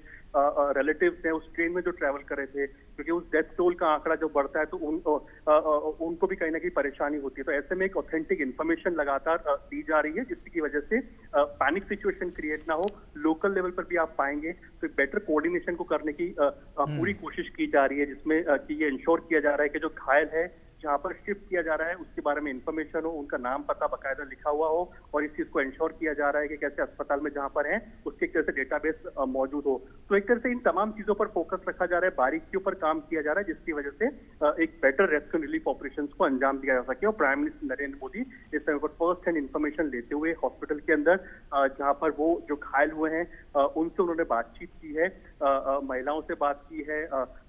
रिलेटिव्स हैं, उस ट्रेन में जो ट्रैवल कर रहे थे, क्योंकि उस डेथ टोल का आंकड़ा जो बढ़ता है तो उनको भी कहीं ना कहीं परेशानी होती है। तो ऐसे में एक ऑथेंटिक इन्फॉर्मेशन लगातार दी जा रही है, जिसकी वजह से पैनिक सिचुएशन क्रिएट ना हो। लोकल लेवल पर भी आप पाएंगे तो बेटर कोऑर्डिनेशन को करने की पूरी कोशिश की जा रही है, जिसमें कि ये इंश्योर किया जा रहा है कि जो घायल है, जहां पर शिफ्ट किया जा रहा है, उसके बारे में इंफॉर्मेशन हो, उनका नाम पता बाकायदा लिखा हुआ हो, और इस चीज को इंश्योर किया जा रहा है कि कैसे अस्पताल में जहां पर है उसके एक तरह से डेटाबेस मौजूद हो। तो एक तरह से इन तमाम चीजों पर फोकस रखा जा रहा है, बारीकियों पर काम किया जा रहा है, जिसकी वजह से एक बेटर रेस्क्यू रिलीफ ऑपरेशन को अंजाम दिया जा सके। और प्राइम मिनिस्टर नरेंद्र मोदी इस समय पर फर्स्ट हैंड इंफॉर्मेशन लेते हुए हॉस्पिटल के अंदर जहां पर वो जो घायल हुए हैं उनसे उन्होंने बातचीत की है, महिलाओं से बात की है,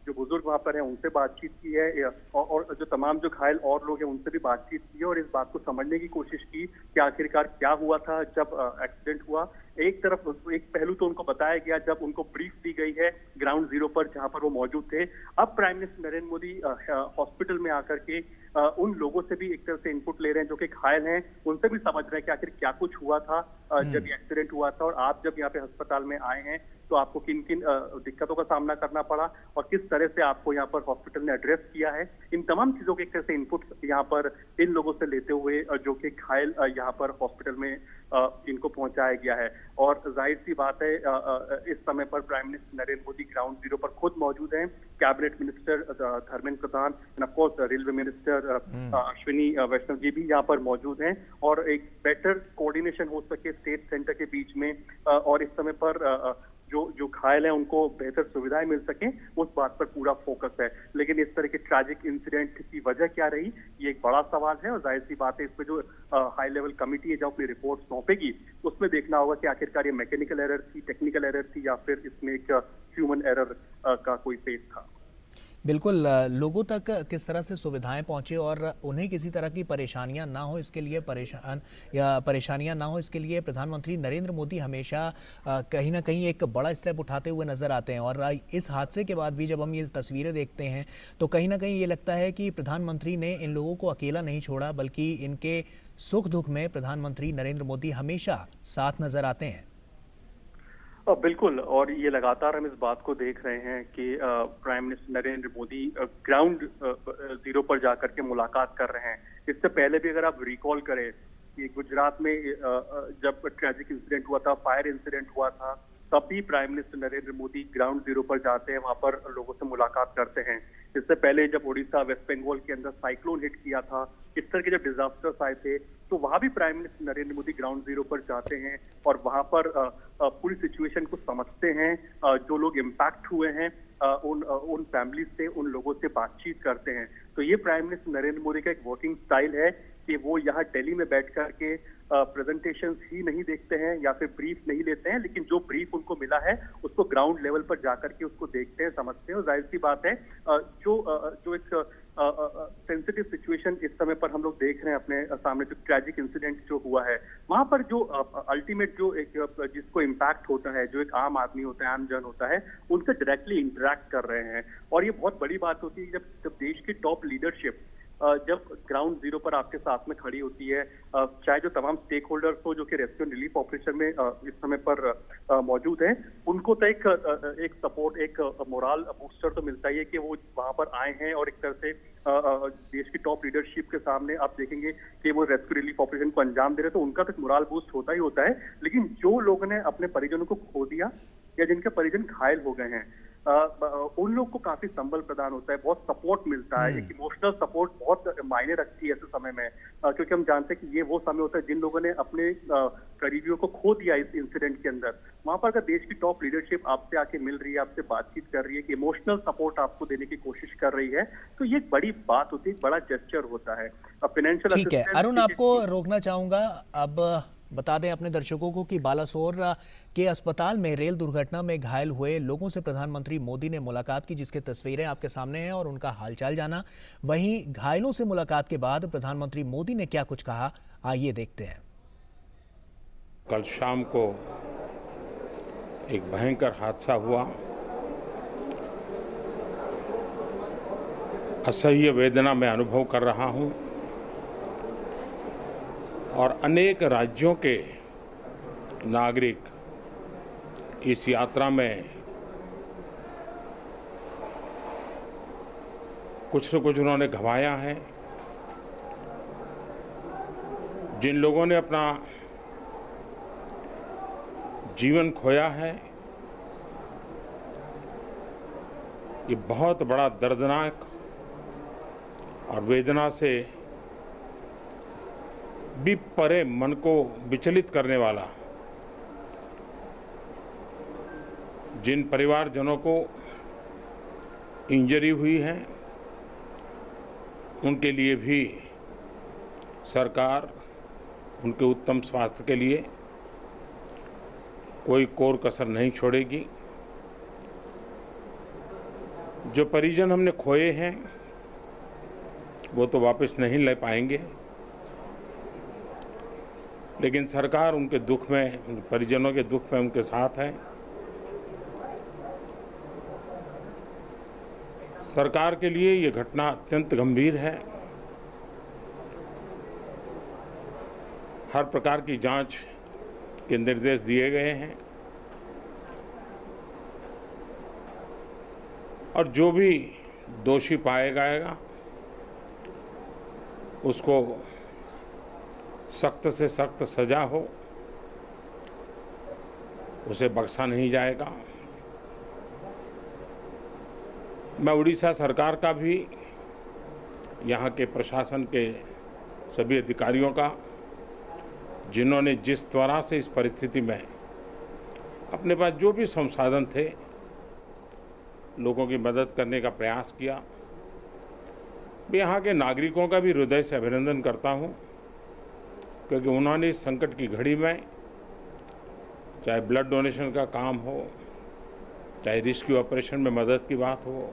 जो बुजुर्ग वहां पर हैं उनसे बातचीत की है, और जो तमाम जो घायल और लोग हैं उनसे भी बातचीत की है, और इस बात को समझने की कोशिश की कि आखिरकार क्या हुआ था जब एक्सीडेंट हुआ। एक तरफ एक पहलू तो उनको बताया गया जब उनको ब्रीफ दी गई है ग्राउंड जीरो पर जहां पर वो मौजूद थे। अब prime minister Narendra Modi hospital में आकर के उन लोगों से भी एक तरह से इनपुट ले रहे हैं जो कि घायल हैं, उनसे भी समझ रहे हैं कि आखिर क्या कुछ हुआ था जब ये एक्सीडेंट हुआ था, और आप जब यहाँ पे अस्पताल में आए हैं तो आपको किन किन दिक्कतों का सामना करना पड़ा और किस तरह से आपको यहाँ पर हॉस्पिटल ने एड्रेस किया है। इन तमाम चीजों के एक तरह से इनपुट यहाँ पर इन लोगों से लेते हुए जो कि घायल यहाँ पर हॉस्पिटल में इनको पहुंचाया गया है। और जाहिर सी बात है इस समय पर prime minister Narendra Modi ground zero पर खुद मौजूद हैं। Cabinet minister Dharmendra Pradhan and of course railway minister Ashwini Vaishnaw ji भी यहाँ पर मौजूद हैं, और एक बेटर कोऑर्डिनेशन हो सके स्टेट सेंटर के बीच में, और इस समय पर जो घायल हैं उनको बेहतर सुविधाएं मिल सकें, उस बात पर पूरा फोकस है। लेकिन इस तरह के ट्रैजिक इंसिडेंट की वजह क्या रही, ये एक बड़ा सवाल है, और जाहिर सी बात है इसमें जो हाई लेवल कमिटी है जो अपनी रिपोर्ट सौंपेगी उसमें देखना होगा कि आखिरकार ये मैकेनिकल एरर थी, टेक्निकल एरर थी, या फिर इसमें एक ह्यूमन एरर का कोई फेस था। बिल्कुल, लोगों तक किस तरह से सुविधाएं पहुंचे और उन्हें किसी तरह की परेशानियां ना हो, इसके लिए परेशानियां ना हो, इसके लिए प्रधानमंत्री नरेंद्र मोदी हमेशा कहीं ना कहीं एक बड़ा स्टेप उठाते हुए नजर आते हैं। और इस हादसे के बाद भी जब हम ये तस्वीरें देखते हैं तो कहीं ना कहीं ये लगता है कि प्रधानमंत्री ने इन लोगों को अकेला नहीं छोड़ा, बल्कि इनके सुख दुख में प्रधानमंत्री नरेंद्र मोदी हमेशा साथ नजर आते हैं। बिल्कुल, और ये लगातार हम इस बात को देख रहे हैं कि prime minister Narendra Modi ground zero पर जाकर के मुलाकात कर रहे हैं। इससे पहले भी अगर आप रिकॉल करें कि गुजरात में जब ट्रैजिक इंसिडेंट हुआ था, फायर इंसिडेंट हुआ था, तब भी prime minister Narendra Modi ground zero पर जाते हैं, वहां पर लोगों से मुलाकात करते हैं। इससे पहले जब उड़ीसा वेस्ट बंगाल के अंदर साइक्लोन हिट किया था, इस तरह के जब डिजास्टर्स आए थे, तो वहां भी prime minister Narendra Modi ground zero पर जाते हैं और वहां पर पूरी सिचुएशन को समझते हैं। जो लोग इम्पैक्ट हुए हैं उन फैमिली से, उन लोगों से बातचीत करते हैं। तो ये प्राइम मिनिस्टर नरेंद्र मोदी का एक वर्किंग स्टाइल है कि वो यहाँ दिल्ली में बैठ करके प्रेजेंटेशंस ही नहीं देखते हैं या फिर ब्रीफ नहीं लेते हैं, लेकिन जो ब्रीफ उनको मिला है उसको ग्राउंड लेवल पर जाकर के उसको देखते हैं, समझते हैं। और जाहिर सी बात है जो एक सेंसिटिव सिचुएशन इस समय पर हम लोग देख रहे हैं अपने सामने, जो ट्रैजिक इंसिडेंट जो हुआ है, वहां पर जो अल्टीमेट जो एक जिसको इम्पैक्ट होता है, जो एक आम आदमी होता है, आम जन होता है, उनसे डायरेक्टली इंटरेक्ट कर रहे हैं। और ये बहुत बड़ी बात होती है जब देश की टॉप लीडरशिप जब ग्राउंड जीरो पर आपके साथ में खड़ी होती है, चाहे जो तमाम स्टेक होल्डर्स हो जो कि रेस्क्यू एंड रिलीफ ऑपरेशन में इस समय पर मौजूद हैं, उनको तो एक सपोर्ट, एक मोरल बूस्टर तो मिलता ही है कि वो वहां पर आए हैं और एक तरह से देश की टॉप लीडरशिप के सामने आप देखेंगे कि वो रेस्क्यू रिलीफ ऑपरेशन को अंजाम दे रहे, तो उनका तो मोरल बूस्ट होता ही होता है। लेकिन जो लोगों ने अपने परिजनों को खो दिया या जिनके परिजन घायल हो गए हैं, उन लोग को काफी संबल प्रदान होता है, बहुत सपोर्ट मिलता है। एक इमोशनल सपोर्ट बहुत मायने रखती है ऐसे समय में, क्योंकि हम जानते हैं कि ये वो समय होता है जिन लोगों ने अपने करीबियों को खो दिया इस इंसिडेंट के अंदर। वहां पर अगर देश की टॉप लीडरशिप आपसे आके मिल रही है, आपसे बातचीत कर रही है, कि इमोशनल सपोर्ट आपको देने की कोशिश कर रही है, तो ये एक बड़ी बात होती है, एक बड़ा जेस्चर होता है। फाइनेंशियल ठीक है अरुण, आपको रोकना चाहूंगा। अब बता दें अपने दर्शकों को कि बालासोर के अस्पताल में रेल दुर्घटना में घायल हुए लोगों से प्रधानमंत्री मोदी ने मुलाकात की, जिसकी तस्वीरें आपके सामने हैं, और उनका हालचाल जाना। वहीं घायलों से मुलाकात के बाद प्रधानमंत्री मोदी ने क्या कुछ कहा, आइए देखते हैं। कल शाम को एक भयंकर हादसा हुआ। असह्य वेदना मैं अनुभव कर रहा हूं और अनेक राज्यों के नागरिक इस यात्रा में कुछ न कुछ उन्होंने गंवाया है। जिन लोगों ने अपना जीवन खोया है, ये बहुत बड़ा दर्दनाक और वेदना से भी परे मन को विचलित करने वाला। जिन परिवारजनों को इंजरी हुई है, उनके लिए भी सरकार उनके उत्तम स्वास्थ्य के लिए कोई कोर कसर नहीं छोड़ेगी। जो परिजन हमने खोए हैं वो तो वापस नहीं ले पाएंगे, लेकिन सरकार उनके दुख में, उनके परिजनों के दुख में उनके साथ है। सरकार के लिए ये घटना अत्यंत गंभीर है। हर प्रकार की जांच के निर्देश दिए गए हैं और जो भी दोषी पाया जाएगा उसको सख्त से सख्त सजा हो, उसे बख्शा नहीं जाएगा। मैं उड़ीसा सरकार का भी, यहाँ के प्रशासन के सभी अधिकारियों का, जिन्होंने जिस तरह से इस परिस्थिति में अपने पास जो भी संसाधन थे लोगों की मदद करने का प्रयास किया, मैं यहाँ के नागरिकों का भी हृदय से अभिनंदन करता हूँ, क्योंकि उन्होंने इस संकट की घड़ी में, चाहे ब्लड डोनेशन का काम हो, चाहे रेस्क्यू ऑपरेशन में मदद की बात हो,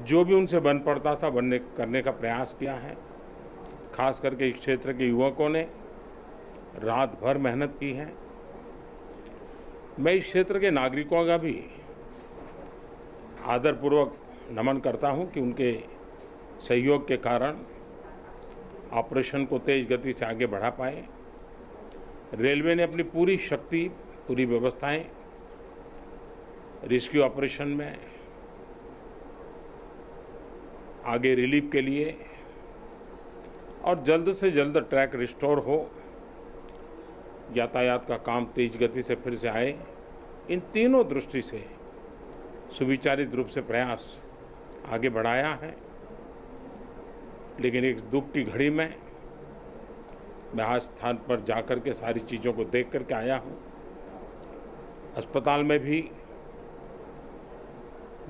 जो भी उनसे बन पड़ता था करने का प्रयास किया है। खास करके इस क्षेत्र के युवकों ने रात भर मेहनत की है। मैं इस क्षेत्र के नागरिकों का भी आदरपूर्वक नमन करता हूं कि उनके सहयोग के कारण ऑपरेशन को तेज गति से आगे बढ़ा पाए। रेलवे ने अपनी पूरी शक्ति, पूरी व्यवस्थाएं रेस्क्यू ऑपरेशन में आगे रिलीफ के लिए और जल्द से जल्द ट्रैक रिस्टोर हो, यातायात का काम तेज गति से फिर से आए, इन तीनों दृष्टि से सुविचारित रूप से प्रयास आगे बढ़ाया है। लेकिन एक दुख की घड़ी में मैं आज स्थान पर जाकर के सारी चीज़ों को देख करके आया हूँ। अस्पताल में भी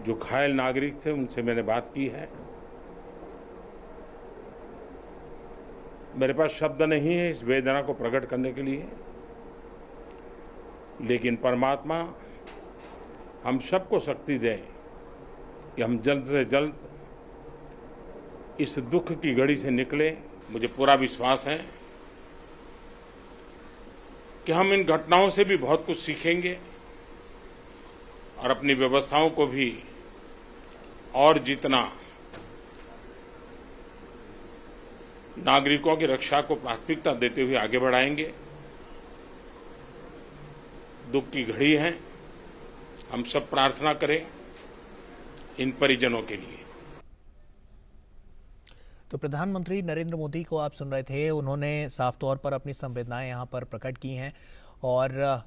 जो घायल नागरिक थे उनसे मैंने बात की है। मेरे पास शब्द नहीं है इस वेदना को प्रकट करने के लिए, लेकिन परमात्मा हम सबको शक्ति दे कि हम जल्द से जल्द इस दुख की घड़ी से निकले। मुझे पूरा विश्वास है कि हम इन घटनाओं से भी बहुत कुछ सीखेंगे और अपनी व्यवस्थाओं को भी और जितना नागरिकों की रक्षा को प्राथमिकता देते हुए आगे बढ़ाएंगे। दुख की घड़ी है, हम सब प्रार्थना करें इन परिजनों के लिए। तो प्रधानमंत्री नरेंद्र मोदी को आप सुन रहे थे, उन्होंने साफ तौर पर अपनी संवेदनाएं यहाँ पर प्रकट की हैं और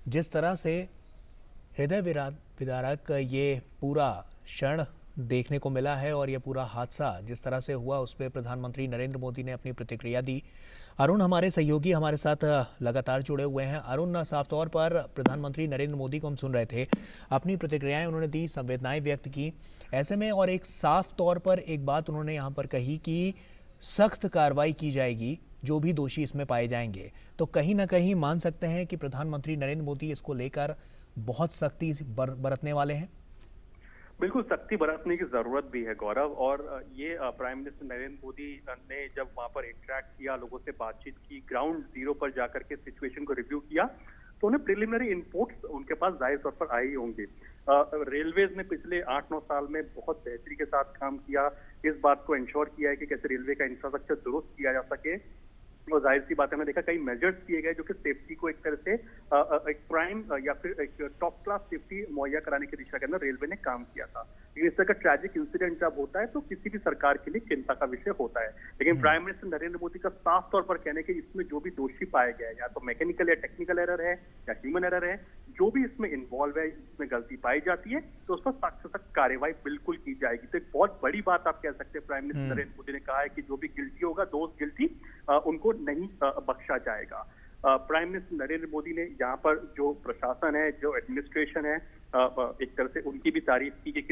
जिस तरह से हृदय विदारक ये पूरा क्षण देखने को मिला है और ये पूरा हादसा जिस तरह से हुआ उस पर प्रधानमंत्री नरेंद्र मोदी ने अपनी प्रतिक्रिया दी। अरुण हमारे सहयोगी हमारे साथ लगातार जुड़े हुए हैं। अरुण, साफ तौर पर प्रधानमंत्री नरेंद्र मोदी को हम सुन रहे थे, अपनी प्रतिक्रियाएं उन्होंने दी, संवेदनाएं व्यक्त की। ऐसे में और एक साफ तौर पर एक बात उन्होंने यहाँ पर कही कि सख्त कार्रवाई की जाएगी जो भी दोषी इसमें पाए जाएंगे। तो कहीं ना कहीं मान सकते हैं कि प्रधानमंत्री नरेंद्र मोदी इसको लेकर बहुत सख्ती बरतने वाले हैं। बिल्कुल सख्ती बरतने की जरूरत भी है गौरव, और ये प्राइम मिनिस्टर नरेंद्र मोदी ने जब वहां पर इंटरेक्ट किया, लोगों से बातचीत की, ग्राउंड जीरो पर जाकर के सिचुएशन को रिव्यू किया, तो उन्हें प्रिलिमिनरी इनपुट्स उनके पास जाहिर तौर पर आई होंगी। रेलवेज ने पिछले 8-9 साल में बहुत बेहतरी के साथ काम किया, इस बात को इंश्योर किया है कि कैसे रेलवे का इंफ्रास्ट्रक्चर दुरुस्त किया जा सके, और जाहिर सी बात है, हमने देखा कई मेजर्स किए गए जो कि सेफ्टी को एक तरह से एक प्राइम या फिर एक टॉप क्लास सेफ्टी मुहैया कराने की दिशा के अंदर रेलवे ने काम किया था। लेकिन इस तरह का ट्रैजिक इंसिडेंट जब होता है तो किसी भी सरकार के लिए चिंता का विषय होता है। लेकिन प्राइम मिनिस्टर नरेंद्र मोदी का साफ तौर पर कहने के इसमें जो भी दोषी पाए गए, या तो मैकेनिकल या टेक्निकल एरर है या ह्यूमन एरर है, जो भी इसमें इन्वॉल्व है, इसमें गलती पाई जाती है तो उस पर सख्त से सख्त कार्रवाई बिल्कुल की जाएगी। तो एक बहुत बड़ी बात आप कह सकते हैं, प्राइम मिनिस्टर नरेंद्र मोदी ने कहा है कि जो भी गिल्टी होगा, दोस्त गिल्टी, उनको नहीं बख्शा जाएगा। प्राइम मिनिस्टर नरेंद्र मोदी ने यहाँ पर जो प्रशासन है, जो एडमिनिस्ट्रेशन है, एक तरह से उनकी भी तारीफ की कि